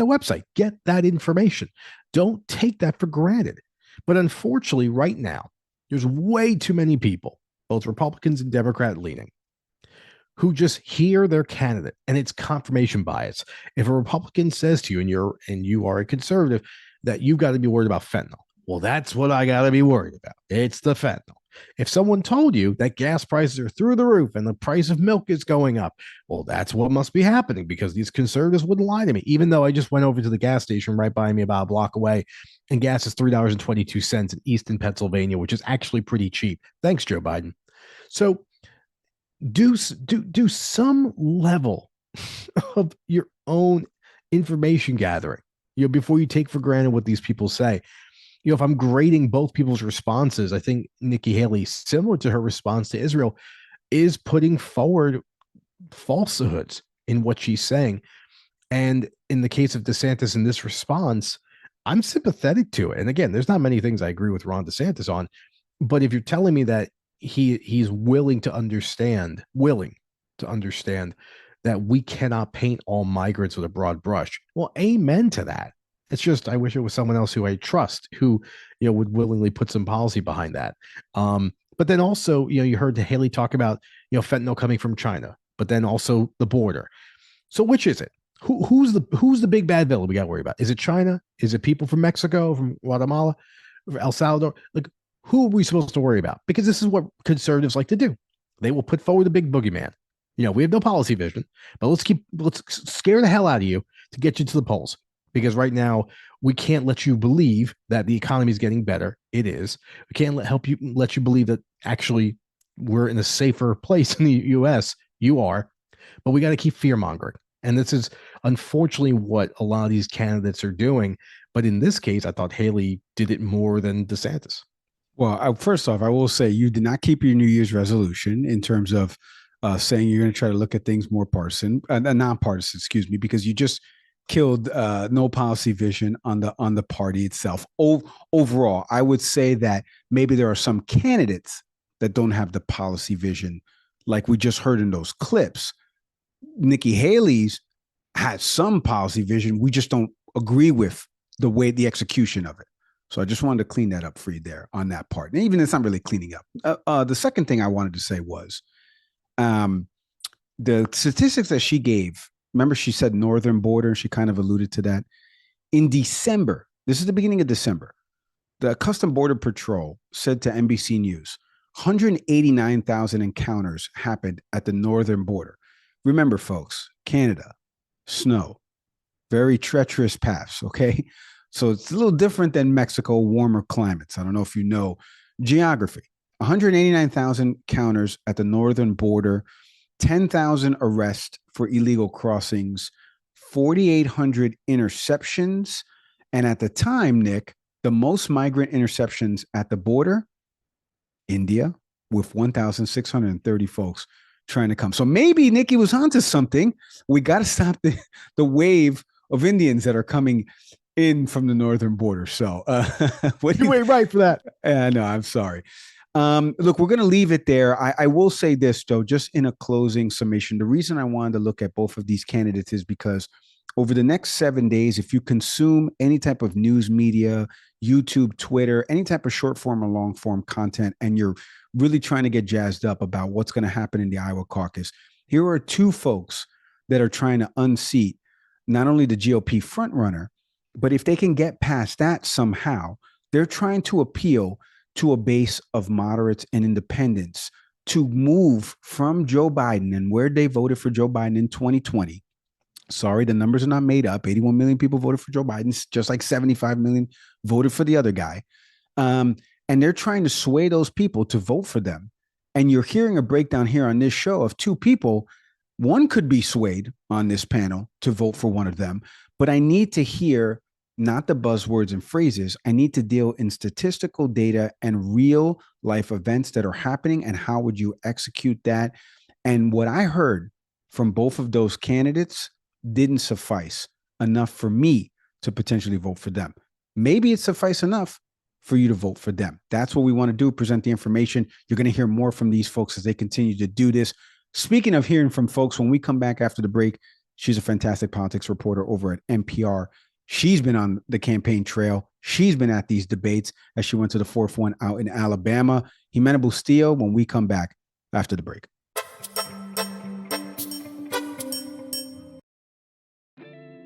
website, get that information. Don't take that for granted. But unfortunately, right now, there's way too many people, both Republicans and Democrat leaning, who just hear their candidate, and it's confirmation bias. If a Republican says to you, and you are a conservative, that you've got to be worried about fentanyl, well, that's what I got to be worried about. It's the fentanyl. If someone told you that gas prices are through the roof and the price of milk is going up, well, that's what must be happening because these conservatives wouldn't lie to me. Even though I just went over to the gas station right by me about a block away, and gas is $3.22 in Easton, Pennsylvania, which is actually pretty cheap. Thanks, Joe Biden. So do some level of your own information gathering, before you take for granted what these people say. If I'm grading both people's responses, I think Nikki Haley, similar to her response to Israel, is putting forward falsehoods in what she's saying. And in the case of DeSantis in this response, I'm sympathetic to it. And again, there's not many things I agree with Ron DeSantis on, but if you're telling me that he's willing to understand that we cannot paint all migrants with a broad brush, well, amen to that. It's just, I wish it was someone else who I trust, who, would willingly put some policy behind that. But then also, you heard Haley talk about, fentanyl coming from China, but then also the border. So which is it? who's the big bad villain we got to worry about? Is it China? Is it people from Mexico, from Guatemala, El Salvador? Like, who are we supposed to worry about? Because this is what conservatives like to do. They will put forward the big boogeyman. We have no policy vision, but let's scare the hell out of you to get you to the polls. Because right now we can't let you believe that the economy is getting better. It is. We can't let you believe that actually we're in a safer place in the U.S. You are, but we got to keep fear mongering. And this is unfortunately what a lot of these candidates are doing. But in this case, I thought Haley did it more than DeSantis. Well, first off, I will say you did not keep your New Year's resolution in terms of saying you're going to try to look at things more nonpartisan, excuse me, because you just killed no policy vision on the party itself. Overall, I would say that maybe there are some candidates that don't have the policy vision, like we just heard in those clips. Nikki Haley's has some policy vision. We just don't agree with the execution of it. So I just wanted to clean that up for you there on that part. And even it's not really cleaning up. The second thing I wanted to say was the statistics that she gave. Remember, she said northern border. She kind of alluded to that. In December, this is the beginning of December, the Custom Border Patrol said to NBC News, 189,000 encounters happened at the northern border. Remember, folks, Canada, snow, very treacherous paths, okay? So it's a little different than Mexico, warmer climates. I don't know if you know geography. 189,000 counters at the northern border, 10,000 arrests for illegal crossings, 4,800 interceptions. And at the time, Nick, the most migrant interceptions at the border, India, with 1,630 folks trying to come. So maybe Nikki was onto something. We got to stop the wave of Indians that are coming in from the northern border. So you ain't right for that. No, I'm sorry. Look, we're going to leave it there. I will say this, though, just in a closing summation. The reason I wanted to look at both of these candidates is because over the next 7 days, if you consume any type of news media, YouTube, Twitter, any type of short form or long form content, and you're really trying to get jazzed up about what's going to happen in the Iowa caucus, here are two folks that are trying to unseat not only the GOP frontrunner, but if they can get past that somehow, they're trying to appeal to a base of moderates and independents to move from Joe Biden and where they voted for Joe Biden in 2020. Sorry, the numbers are not made up. 81 million people voted for Joe Biden, just like 75 million voted for the other guy. And they're trying to sway those people to vote for them. And you're hearing a breakdown here on this show of two people. One could be swayed on this panel to vote for one of them, but I need to hear not the buzzwords and phrases. I need to deal in statistical data and real life events that are happening and how would you execute that? And what I heard from both of those candidates didn't suffice enough for me to potentially vote for them. Maybe it suffice enough for you to vote for them. That's what we want to do, present the information. You're going to hear more from these folks as they continue to do this. Speaking of hearing from folks, when we come back after the break, she's a fantastic politics reporter over at NPR. She's been on the campaign trail. She's been at these debates as she went to the fourth one out in Alabama. Jimena Bustillo, when we come back after the break.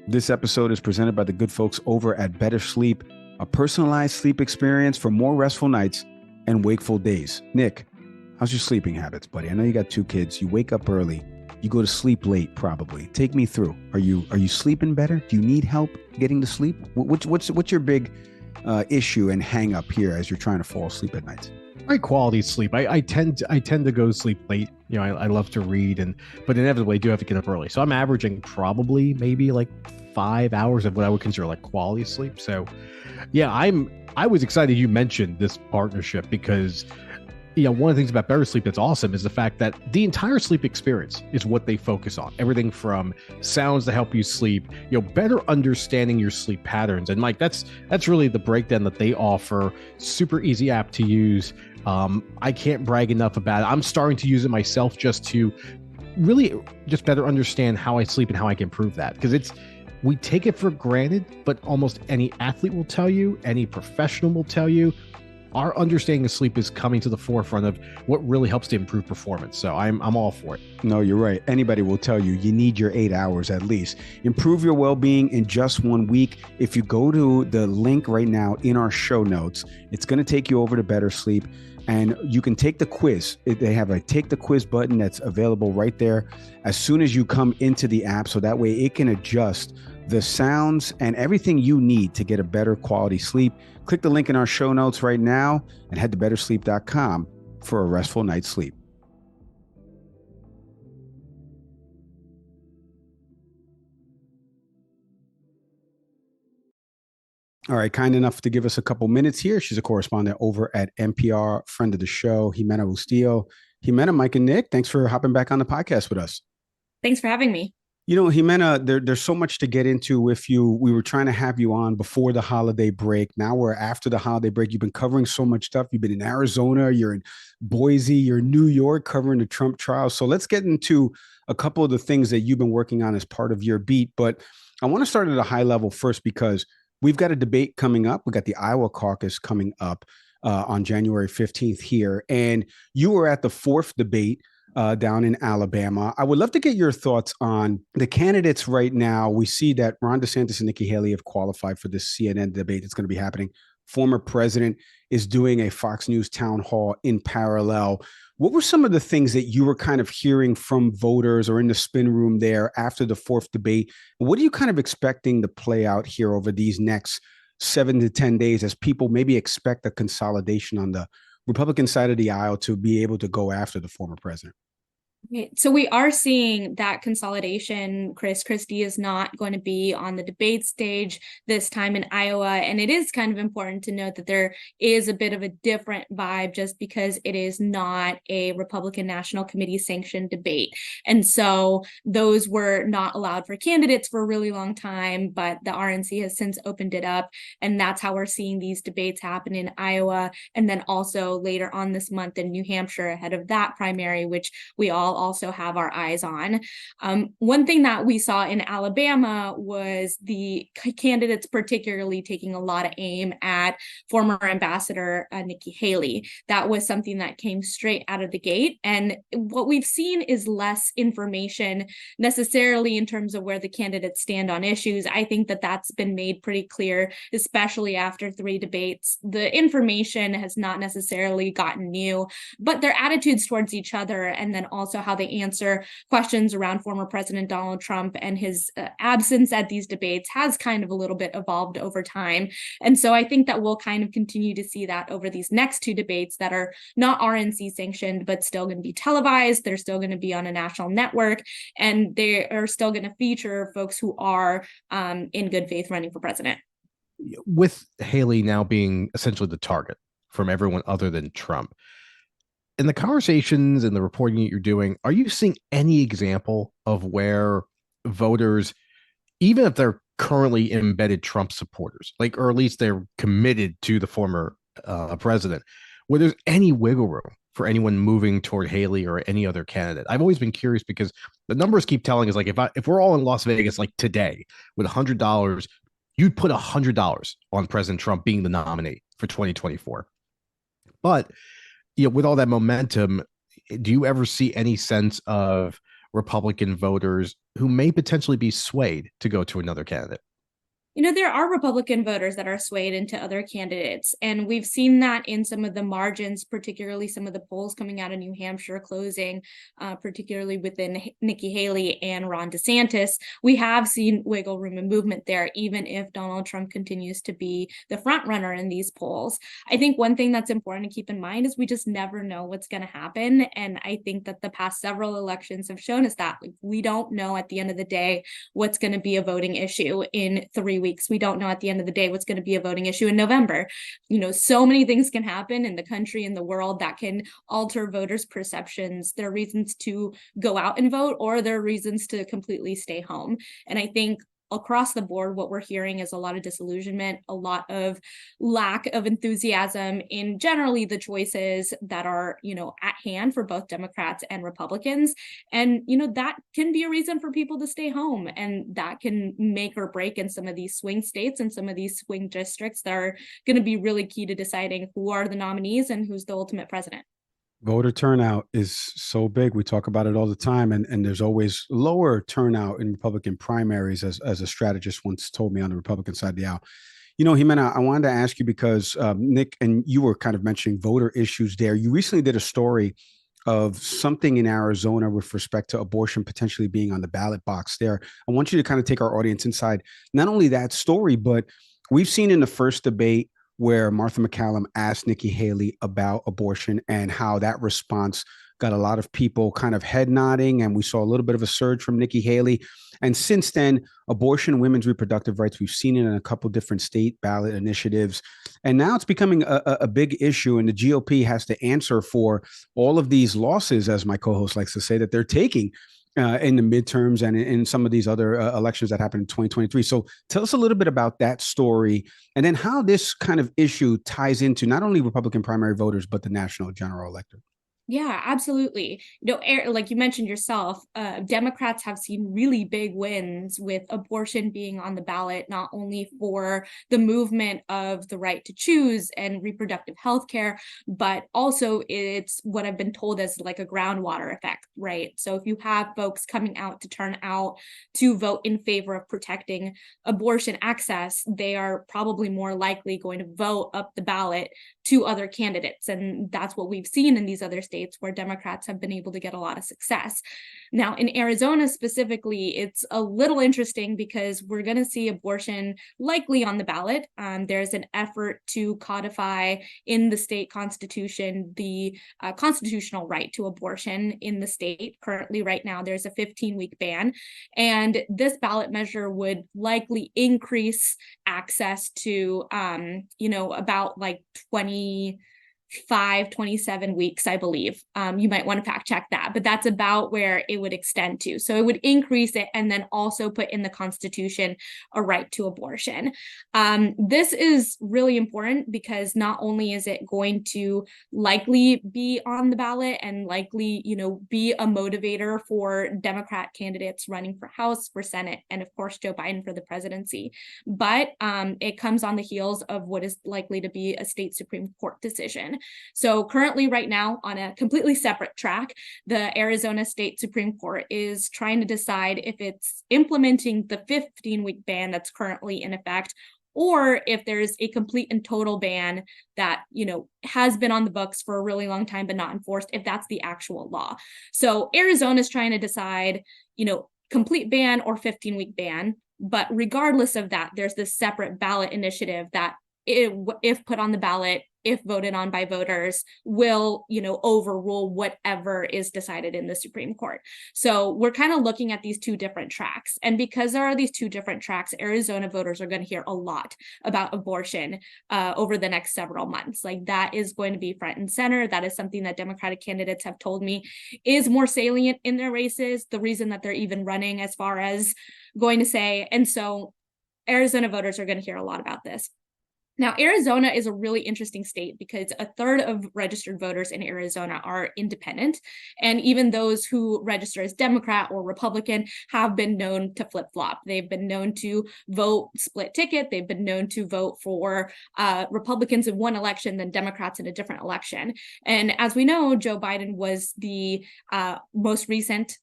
This episode is presented by the good folks over at Better Sleep, a personalized sleep experience for more restful nights and wakeful days. Nick, how's your sleeping habits, buddy? I know you got 2 kids. You wake up early. You go to sleep late, probably. Take me through. Are you sleeping better? Do you need help getting to sleep? What's your big issue and hang up here as you're trying to fall asleep at night? My quality sleep. I tend to go to sleep late. I love to read, but inevitably I do have to get up early. So I'm averaging probably maybe like 5 hours of what I would consider like quality sleep. So yeah, I was excited you mentioned this partnership because one of the things about Better Sleep that's awesome is the fact that the entire sleep experience is what they focus on. Everything from sounds to help you sleep, better understanding your sleep patterns. And Mike, that's really the breakdown that they offer. Super easy app to use. I can't brag enough about it. I'm starting to use it myself just to really just better understand how I sleep and how I can improve that. Because we take it for granted, but almost any athlete will tell you, any professional will tell you, our understanding of sleep is coming to the forefront of what really helps to improve performance. So I'm all for it. No, you're right. Anybody will tell you need your 8 hours at least. Improve your well-being in just 1 week. If you go to the link right now in our show notes, it's going to take you over to Better Sleep, and you can take the quiz. They have a take the quiz button that's available right there as soon as you come into the app. So that way it can adjust the sounds and everything you need to get a better quality sleep. Click the link in our show notes right now and head to bettersleep.com for a restful night's sleep. All right, kind enough to give us a couple minutes here. She's a correspondent over at NPR, friend of the show, Jimena Bustillo. Jimena, Mike, and Nick, thanks for hopping back on the podcast with us. Thanks for having me. You know, Jimena, there's so much to get into with you. We were trying to have you on before the holiday break. Now we're after the holiday break. You've been covering so much stuff. You've been in Arizona, you're in Boise, you're in New York covering the Trump trial. So let's get into a couple of the things that you've been working on as part of your beat. But I want to start at a high level first because we've got a debate coming up. We got the Iowa caucus coming up on January 15th here. And you were at the fourth debate down in Alabama. I would love to get your thoughts on the candidates right now. We see that Ron DeSantis and Nikki Haley have qualified for this CNN debate that's going to be happening. Former president is doing a Fox News town hall in parallel. What were some of the things that you were kind of hearing from voters or in the spin room there after the fourth debate? What are you kind of expecting to play out here over these next 7 to 10 days as people maybe expect a consolidation on the Republican side of the aisle to be able to go after the former president? So we are seeing that consolidation. Chris Christie is not going to be on the debate stage this time in Iowa. And it is kind of important to note that there is a bit of a different vibe just because it is not a Republican National Committee sanctioned debate. And so those were not allowed for candidates for a really long time, but the RNC has since opened it up. And that's how we're seeing these debates happen in Iowa. And then also later on this month in New Hampshire ahead of that primary, which we all also have our eyes on. One thing that we saw in Alabama was the candidates particularly taking a lot of aim at former Ambassador Nikki Haley. That was something that came straight out of the gate. And what we've seen is less information necessarily in terms of where the candidates stand on issues. I think that that's been made pretty clear, especially after 3 debates. The information has not necessarily gotten new, but their attitudes towards each other and then also how they answer questions around former President Donald Trump and his absence at these debates has kind of a little bit evolved over time. And so I think that we'll kind of continue to see that over these next 2 debates that are not RNC sanctioned, but still going to be televised. They're still going to be on a national network, and they are still going to feature folks who are in good faith running for president. With Haley now being essentially the target from everyone other than Trump, in the conversations and the reporting that you're doing, are you seeing any example of where voters, even if they're currently embedded Trump supporters, like, or at least they're committed to the former president, where there's any wiggle room for anyone moving toward Haley or any other candidate? I've always been curious because the numbers keep telling us, like, if we're all in Las Vegas, like today, with $100, you'd put $100 on President Trump being the nominee for 2024. But with all that momentum, do you ever see any sense of Republican voters who may potentially be swayed to go to another candidate? There are Republican voters that are swayed into other candidates, and we've seen that in some of the margins, particularly some of the polls coming out of New Hampshire closing, particularly within Nikki Haley and Ron DeSantis. We have seen wiggle room and movement there, even if Donald Trump continues to be the front runner in these polls. I think one thing that's important to keep in mind is we just never know what's going to happen, and I think that the past several elections have shown us that. We don't know at the end of the day what's going to be a voting issue in 3 weeks. We don't know at the end of the day what's going to be a voting issue in November. So many things can happen in the country and the world that can alter voters' perceptions. There are reasons to go out and vote, or there are reasons to completely stay home. And I think across the board, what we're hearing is a lot of disillusionment, a lot of lack of enthusiasm in generally the choices that are, at hand for both Democrats and Republicans. And, that can be a reason for people to stay home. And that can make or break in some of these swing states and some of these swing districts that are going to be really key to deciding who are the nominees and who's the ultimate president. Voter turnout is so big. We talk about it all the time, and there's always lower turnout in Republican primaries, as a strategist once told me on the Republican side of the aisle. Jimena, I wanted to ask you because Nick and you were kind of mentioning voter issues there. You recently did a story of something in Arizona with respect to abortion potentially being on the ballot box there. I want you to kind of take our audience inside not only that story, but we've seen in the first debate where Martha McCallum asked Nikki Haley about abortion and how that response got a lot of people kind of head nodding. And we saw a little bit of a surge from Nikki Haley. And since then, abortion, women's reproductive rights, we've seen it in a couple different state ballot initiatives. And now it's becoming a big issue. And the GOP has to answer for all of these losses, as my co-host likes to say, that they're taking in the midterms and in some of these other elections that happened in 2023. So tell us a little bit about that story and then how this kind of issue ties into not only Republican primary voters, but the national general electorate. Yeah, absolutely. Like you mentioned yourself, Democrats have seen really big wins with abortion being on the ballot, not only for the movement of the right to choose and reproductive health care, but also it's what I've been told as like a groundwater effect, right? So if you have folks coming out to turn out to vote in favor of protecting abortion access, they are probably more likely going to vote up the ballot to other candidates. And that's what we've seen in these other states where Democrats have been able to get a lot of success. Now, in Arizona specifically, it's a little interesting because we're going to see abortion likely on the ballot. There's an effort to codify in the state constitution the constitutional right to abortion in the state. Currently, right now, there's a 15-week ban. And this ballot measure would likely increase access to, about like 27 weeks, I believe. You might want to fact check that, but that's about where it would extend to. So it would increase it and then also put in the Constitution a right to abortion. This is really important because not only is it going to likely be on the ballot and likely, be a motivator for Democrat candidates running for House, for Senate, and of course, Joe Biden for the presidency, but it comes on the heels of what is likely to be a state Supreme Court decision. So currently right now on a completely separate track, the Arizona State Supreme Court is trying to decide if it's implementing the 15-week ban that's currently in effect, or if there's a complete and total ban that, has been on the books for a really long time, but not enforced, if that's the actual law. So Arizona's trying to decide, complete ban or 15-week ban. But regardless of that, there's this separate ballot initiative that if put on the ballot, if voted on by voters, will, overrule whatever is decided in the Supreme Court. So we're kind of looking at these two different tracks. And because there are these two different tracks, Arizona voters are going to hear a lot about abortion over the next several months. Like that is going to be front and center. That is something that Democratic candidates have told me is more salient in their races, the reason that they're even running as far as going to say. And so Arizona voters are going to hear a lot about this. Now, Arizona is a really interesting state because a third of registered voters in Arizona are independent. And even those who register as Democrat or Republican have been known to flip-flop. They've been known to vote split ticket. They've been known to vote for Republicans in one election, then Democrats in a different election. And as we know, Joe Biden was the most recent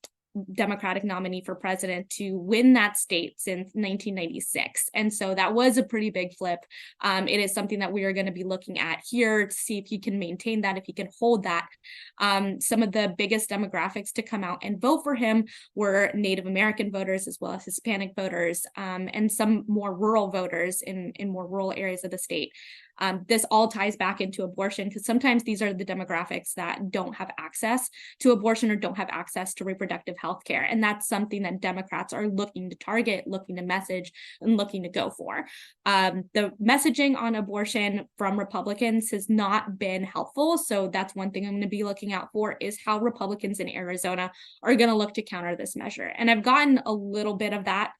Democratic nominee for president to win that state since 1996. And so that was a pretty big flip. It is something that we are going to be looking at here to see if he can maintain that, if he can hold that. Some of the biggest demographics to come out and vote for him were Native American voters as well as Hispanic voters and some more rural voters in more rural areas of the state. This all ties back into abortion because sometimes these are the demographics that don't have access to abortion or don't have access to reproductive health care. And that's something that Democrats are looking to target, looking to message, and looking to go for. The messaging on abortion from Republicans has not been helpful. So that's one thing I'm going to be looking out for, is how Republicans in Arizona are going to look to counter this measure. And I've gotten a little bit of that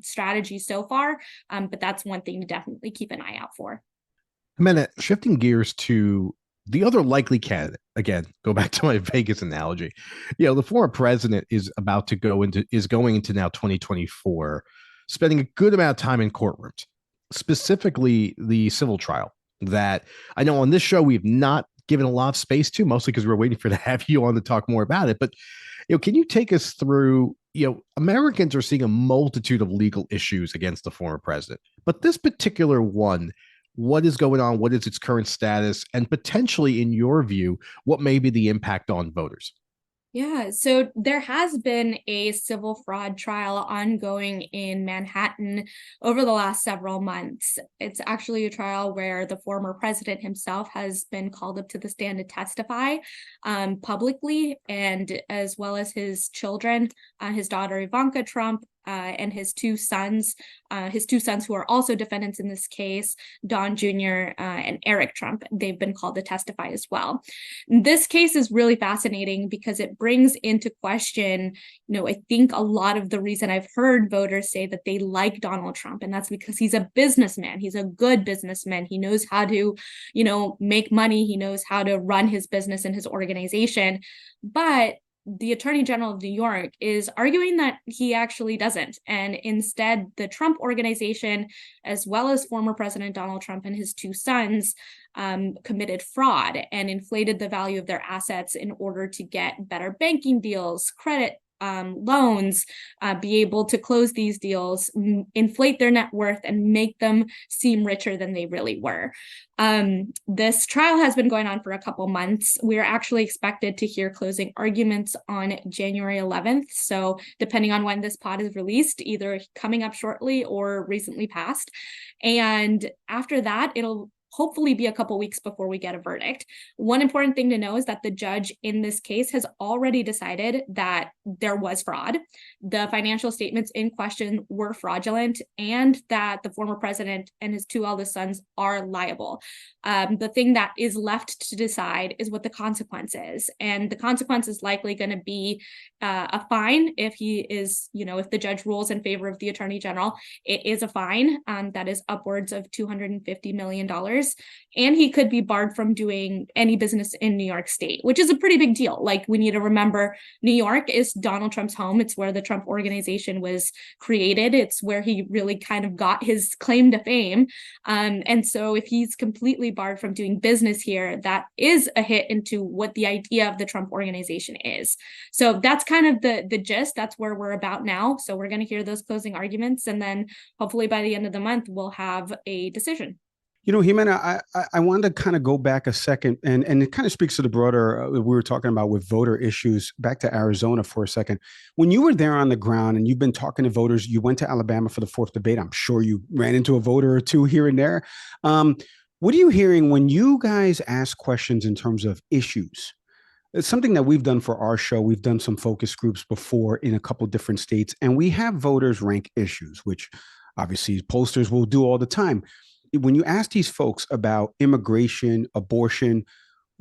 strategy so far, but that's one thing to definitely keep an eye out for. Jimena, shifting gears to the other likely candidate, again, go back to my Vegas analogy. The former president is going into now 2024, spending a good amount of time in courtrooms, specifically the civil trial that I know on this show we've not given a lot of space to, mostly because we're waiting to have you on to talk more about it. But can you take us through? Americans are seeing a multitude of legal issues against the former president, but this particular one, what is going on? What is its current status? And potentially, in your view, what may be the impact on voters? Yeah, so there has been a civil fraud trial ongoing in Manhattan over the last several months. It's actually a trial where the former president himself has been called up to the stand to testify publicly, and as well as his children, his daughter Ivanka Trump, and his two sons who are also defendants in this case, Don Jr. And Eric Trump. They've been called to testify as well. This case is really fascinating because it brings into question, I think a lot of the reason I've heard voters say that they like Donald Trump, and that's because he's a businessman. He's a good businessman. He knows how to, make money. He knows how to run his business and his organization. But the Attorney General of New York is arguing that he actually doesn't. And instead, the Trump Organization, as well as former President Donald Trump and his two sons, committed fraud and inflated the value of their assets in order to get better banking deals, credit loans, be able to close these deals, inflate their net worth, and make them seem richer than they really were. This trial has been going on for a couple months. We're actually expected to hear closing arguments on January 11th. So depending on when this pod is released, either coming up shortly or recently passed. And after that, it'll hopefully be a couple weeks before we get a verdict. One important thing to know is that the judge in this case has already decided that there was fraud. The financial statements in question were fraudulent, and that the former president and his two eldest sons are liable. The thing that is left to decide is what the consequence is. And the consequence is likely going to be a fine if he is, if the judge rules in favor of the attorney general. It is a fine that is upwards of $250 million. And he could be barred from doing any business in New York State, which is a pretty big deal. Like, we need to remember, New York is Donald Trump's home. It's where the Trump Organization was created. It's where he really kind of got his claim to fame. And so if he's completely barred from doing business here, that is a hit into what the idea of the Trump Organization is. So that's kind of the gist. That's where we're about now. So we're going to hear those closing arguments, and then hopefully by the end of the month, we'll have a decision. Jimena, I wanted to kind of go back a second, and it kind of speaks to the broader, we were talking about with voter issues, back to Arizona for a second. When you were there on the ground and you've been talking to voters, you went to Alabama for the fourth debate. I'm sure you ran into a voter or two here and there. What are you hearing when you guys ask questions in terms of issues? It's something that we've done for our show. We've done some focus groups before in a couple different states, and we have voters rank issues, which obviously pollsters will do all the time. When you ask these folks about immigration, abortion,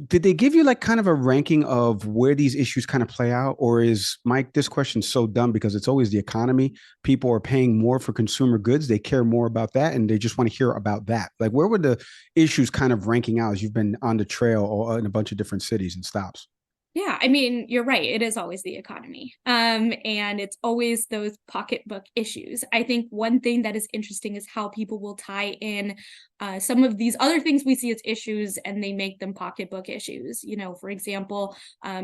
did they give you like kind of a ranking of where these issues kind of play out? Or is, Mike, this question so dumb because it's always the economy? People are paying more for consumer goods. They care more about that, and they just want to hear about that. Like, where were the issues kind of ranking out as you've been on the trail or in a bunch of different cities and stops? Yeah, I mean, you're right. It is always the economy. And it's always those pocketbook issues. I think one thing that is interesting is how people will tie in some of these other things we see as issues, and they make them pocketbook issues. For example,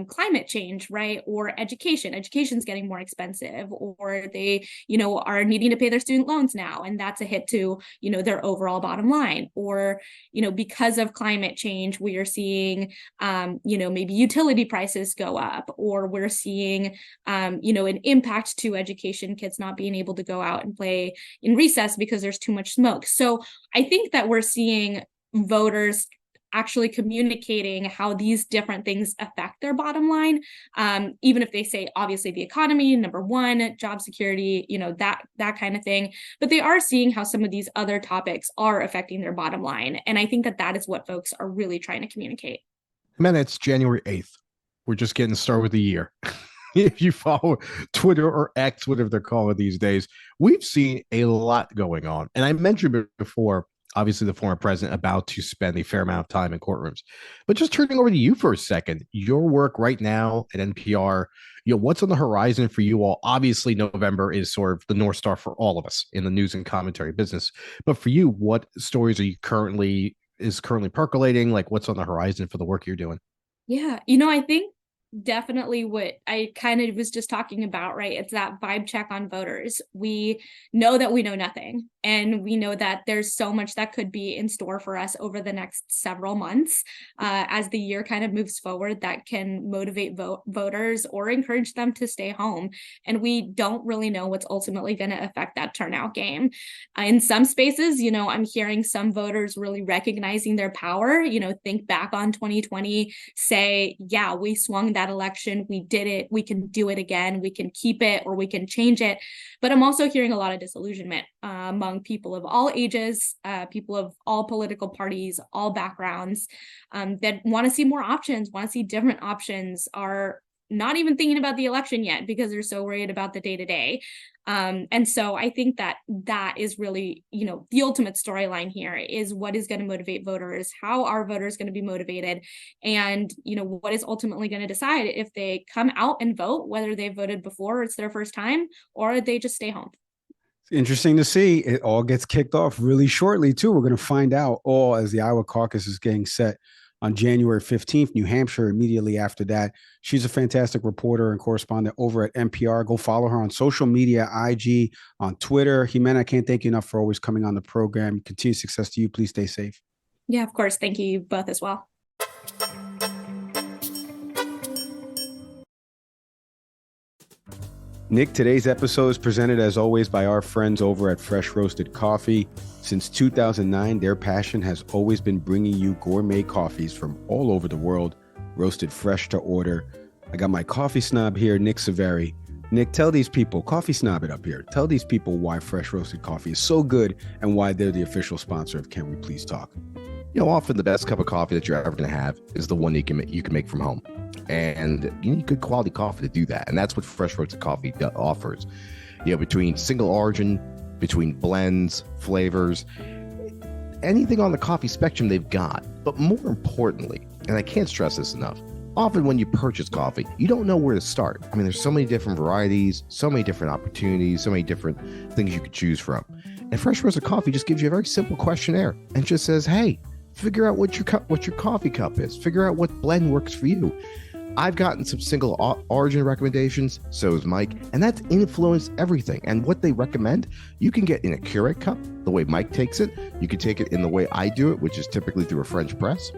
climate change, right? Or education. Education's getting more expensive, or they, are needing to pay their student loans now, and that's a hit to, their overall bottom line. Or, because of climate change, we are seeing, maybe utility prices go up, or we're seeing, an impact to education, kids not being able to go out and play in recess because there's too much smoke. So I think that we're seeing voters actually communicating how these different things affect their bottom line, even if they say obviously the economy, number one, job security, that kind of thing, but they are seeing how some of these other topics are affecting their bottom line. And I think that is what folks are really trying to communicate. Man, it's January 8th. We're just getting started with the year. If you follow Twitter or X, whatever they're calling these days, we've seen a lot going on. And I mentioned before, obviously the former president about to spend a fair amount of time in courtrooms. But just turning over to you for a second, your work right now at NPR, what's on the horizon for you all? Obviously, November is sort of the North Star for all of us in the news and commentary business. But for you, what stories are you currently percolating? Like, what's on the horizon for the work you're doing? Yeah, I think definitely what I kind of was just talking about, right? It's that vibe check on voters. We know that we know nothing, and we know that there's so much that could be in store for us over the next several months as the year kind of moves forward that can motivate voters or encourage them to stay home. And we don't really know what's ultimately going to affect that turnout game. In some spaces, I'm hearing some voters really recognizing their power, think back on 2020, say, yeah, we swung that election, we did it, we can do it again, we can keep it or we can change it. But I'm also hearing a lot of disillusionment among people of all ages, people of all political parties, all backgrounds, that want to see more options, want to see different options, are not even thinking about the election yet because they're so worried about the day-to-day. And so I think that is really, the ultimate storyline here is what is going to motivate voters, how are voters going to be motivated, and, what is ultimately going to decide if they come out and vote, whether they voted before, it's their first time, or they just stay home. Interesting to see. It all gets kicked off really shortly, too. We're going to find out all as the Iowa caucus is getting set on January 15th, New Hampshire immediately after that. She's a fantastic reporter and correspondent over at NPR. Go follow her on social media, IG, on Twitter. Jimena, I can't thank you enough for always coming on the program. Continued success to you. Please stay safe. Yeah, of course. Thank you both as well. Nick, today's episode is presented as always by our friends over at Fresh Roasted Coffee. Since 2009, their passion has always been bringing you gourmet coffees from all over the world, roasted fresh to order. I got my coffee snob here, Nick Saveri. Nick, tell these people, coffee snob it up here. Tell these people why Fresh Roasted Coffee is so good and why they're the official sponsor of Can We Please Talk. Often the best cup of coffee that you're ever going to have is the one you can make from home. And you need good quality coffee to do that. And that's what Fresh Roasted Coffee offers. Between single origin, between blends, flavors, anything on the coffee spectrum they've got. But more importantly, and I can't stress this enough, often when you purchase coffee, you don't know where to start. I mean, there's so many different varieties, so many different opportunities, so many different things you could choose from. And Fresh Roasted Coffee just gives you a very simple questionnaire and just says, hey, figure out what your coffee cup is. Figure out what blend works for you. I've gotten some single origin recommendations, so has Mike, and that's influenced everything. And what they recommend, you can get in a Keurig cup, the way Mike takes it. You can take it in the way I do it, which is typically through a French press,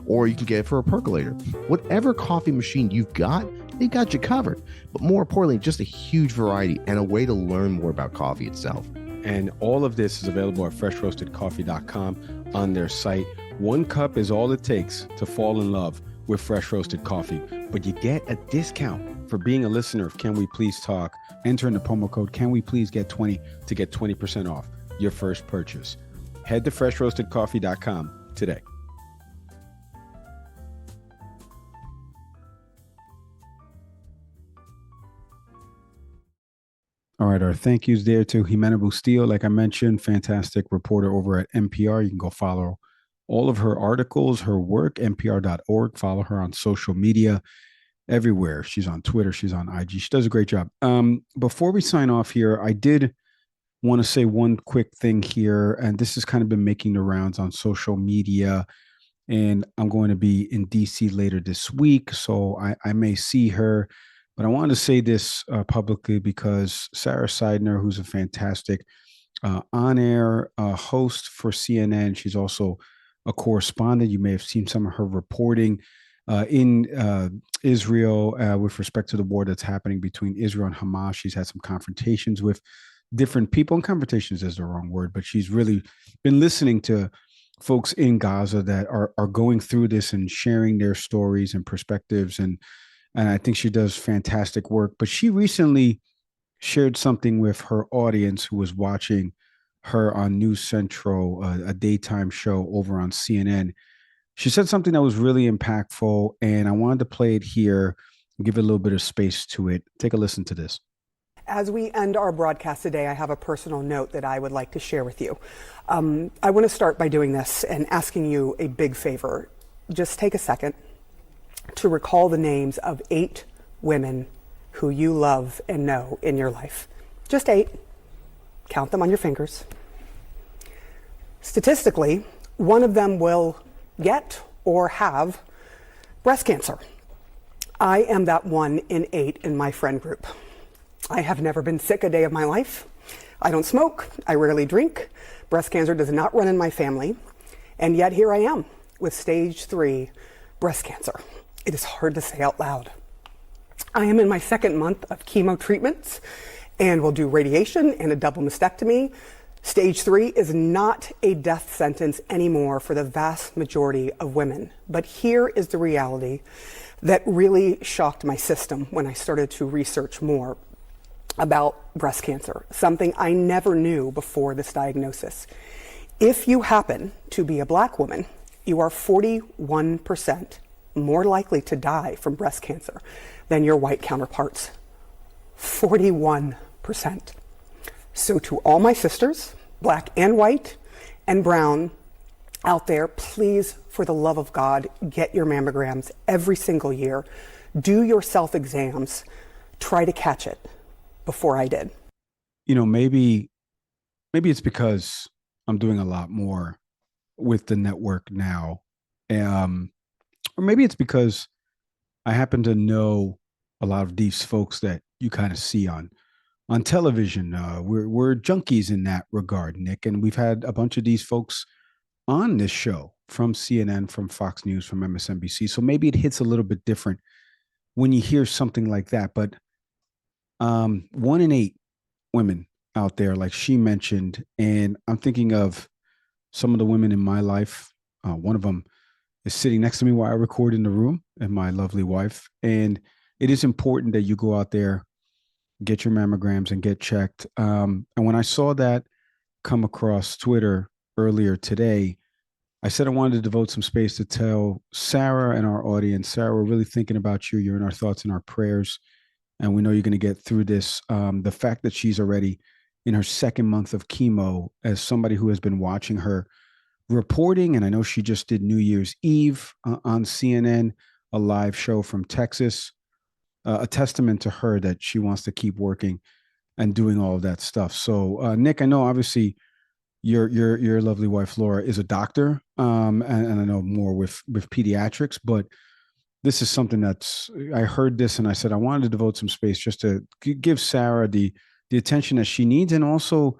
or you can get it for a percolator. Whatever coffee machine you've got, they've got you covered. But more importantly, just a huge variety and a way to learn more about coffee itself. And all of this is available at freshroastedcoffee.com on their site. One cup is all it takes to fall in love with Fresh Roasted Coffee, but you get a discount for being a listener of Can We Please Talk. Enter in the promo code Can We Please Get 20 to get 20% off your first purchase. Head to freshroastedcoffee.com today. All right, our thank yous there to Jimena Bustillo. Like I mentioned, fantastic reporter over at NPR. You can go follow all of her articles, her work, npr.org. Follow her on social media everywhere. She's on Twitter. She's on IG. She does a great job. Before we sign off here, I did want to say one quick thing here, and this has kind of been making the rounds on social media, and I'm going to be in DC later this week, so I may see her, but I wanted to say this publicly because Sarah Seidner, who's a fantastic on-air host for CNN, she's also a correspondent. You may have seen some of her reporting in Israel with respect to the war that's happening between Israel and Hamas. She's had some confrontations with different people, and confrontations is the wrong word, but she's really been listening to folks in Gaza that are going through this and sharing their stories and perspectives, and I think she does fantastic work. But she recently shared something with her audience who was watching her on News Central, a daytime show over on CNN. She said something that was really impactful, and I wanted to play it here and give it a little bit of space to it. Take a listen to this. As we end our broadcast today, I have a personal note that I would like to share with you. I want to start by doing this and asking you a big favor. Just take a second to recall the names of 8 women who you love and know in your life. Just 8. Count them on your fingers. Statistically, one of them will get or have breast cancer. I am that one in 8 in my friend group. I have never been sick a day of my life. I don't smoke. I rarely drink. Breast cancer does not run in my family. And yet here I am with stage 3 breast cancer. It is hard to say out loud. I am in my 2nd month of chemo treatments and will do radiation and a double mastectomy. Stage 3 is not a death sentence anymore for the vast majority of women. But here is the reality that really shocked my system when I started to research more about breast cancer, something I never knew before this diagnosis. If you happen to be a Black woman, you are 41% more likely to die from breast cancer than your white counterparts. 41%. So to all my sisters, Black and white and brown out there, please, for the love of God, get your mammograms every single year. Do your self-exams. Try to catch it before I did. You know, maybe it's because I'm doing a lot more with the network now. Or maybe it's because I happen to know a lot of these folks that you kind of see on television. We're junkies in that regard, Nick, and we've had a bunch of these folks on this show from CNN, from Fox News, from MSNBC. So maybe it hits a little bit different when you hear something like that. But 1 in 8 women out there, like she mentioned, and I'm thinking of some of the women in my life. One of them is sitting next to me while I record in the room, and my lovely wife. And it is important that you go out there, get your mammograms, and get checked. And when I saw that come across Twitter earlier today, I said I wanted to devote some space to tell Sarah and our audience, Sarah, we're really thinking about you. You're in our thoughts and our prayers, and we know you're going to get through this. The fact that she's already in her 2nd month of chemo, as somebody who has been watching her reporting, and I know she just did New Year's Eve on CNN, a live show from Texas, a testament to her that she wants to keep working and doing all of that stuff. So, Nick, I know obviously your lovely wife Laura is a doctor, and I know more with pediatrics, but this is something I heard this and I said I wanted to devote some space just to give Sarah the attention that she needs, and also,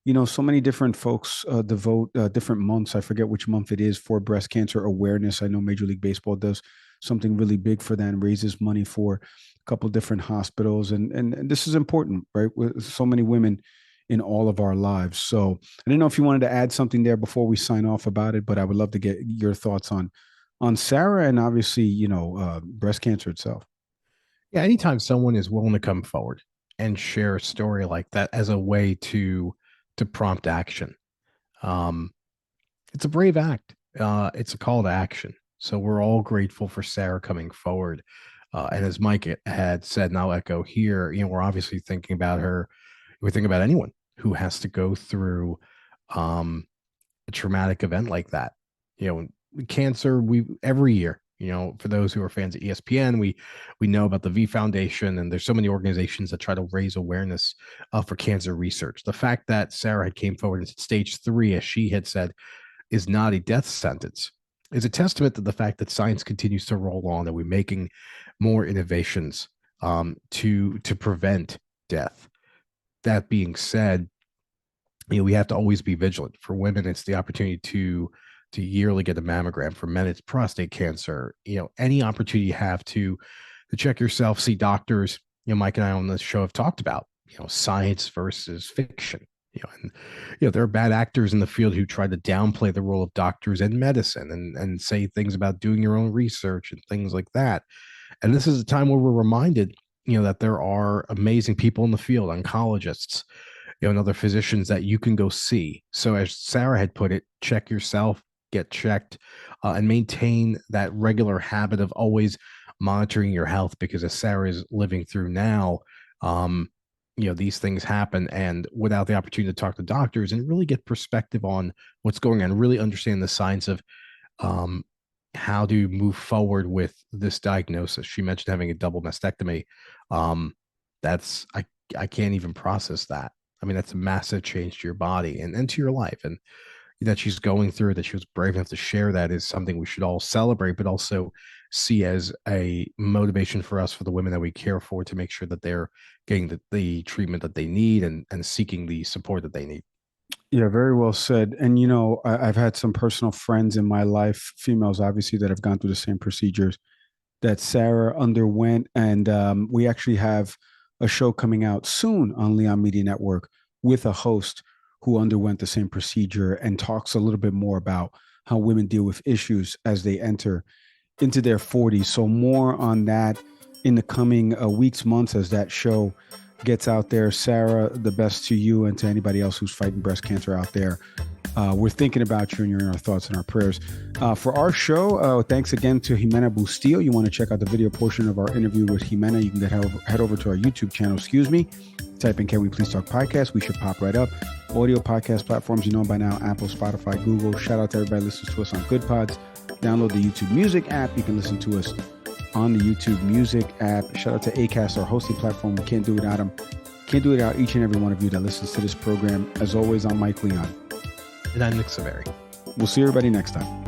you know, so many different folks devote different months. I forget which month it is for breast cancer awareness. I know Major League Baseball does something really big for that and raises money for a couple different hospitals. And this is important, right? With so many women in all of our lives. So I didn't know if you wanted to add something there before we sign off about it, but I would love to get your thoughts on Sarah and obviously, you know, breast cancer itself. Yeah, anytime someone is willing to come forward and share a story like that as a way to prompt action, it's a brave act. It's a call to action. So we're all grateful for Sarah coming forward. And as Mike had said, and I'll echo here, you know, we're obviously thinking about her. We think about anyone who has to go through a traumatic event like that. You know, cancer, every year, you know, for those who are fans of ESPN, we know about the V Foundation, and there's so many organizations that try to raise awareness for cancer research. The fact that Sarah had came forward and said stage 3, as she had said, is not a death sentence is a testament to the fact that science continues to roll on, and we're making more innovations to prevent death. That being said, you know, we have to always be vigilant. For women, it's the opportunity to yearly get a mammogram. For men, it's prostate cancer. You know, any opportunity you have to check yourself, see doctors. You know, Mike and I on this show have talked about, you know, science versus fiction. And there are bad actors in the field who try to downplay the role of doctors in medicine and say things about doing your own research and things like that. And this is a time where we're reminded, that there are amazing people in the field, oncologists, and other physicians that you can go see. So as Sarah had put it, check yourself, get checked, and maintain that regular habit of always monitoring your health, because as Sarah is living through now, these things happen, and without the opportunity to talk to doctors and really get perspective on what's going on, really understand the science of how to move forward with this diagnosis. She mentioned having a double mastectomy. I can't even process that. I mean, that's a massive change to your body and to your life. And that she's going through, that she was brave enough to share that, is something we should all celebrate, but also see as a motivation for us, for the women that we care for, to make sure that they're getting the treatment that they need and seeking the support that they need. Yeah, very well said. And, I've had some personal friends in my life, females, obviously, that have gone through the same procedures that Sarah underwent. And we actually have a show coming out soon on Leon Media Network with a host who underwent the same procedure and talks a little bit more about how women deal with issues as they enter into their 40s. So more on that in the coming weeks, months, as that show gets out there. Sarah, the best to you and to anybody else who's fighting breast cancer out there. We're thinking about you, and you're in our thoughts and our prayers. For our show, thanks again to Jimena Bustillo. You want to check out the video portion of our interview with Jimena, you can head over to our YouTube channel, type in Can We Please Talk Podcast. We should pop right up. Audio podcast platforms, by now, Apple, Spotify, Google. Shout out to everybody who listens to us on Good Pods. Download the YouTube Music app. You can listen to us on the YouTube Music app. Shout out to Acast, our hosting platform. We can't do it without them. Can't do it without each and every one of you that listens to this program. As always, I'm Mike Leon. And I'm Nick Saveri. We'll see everybody next time.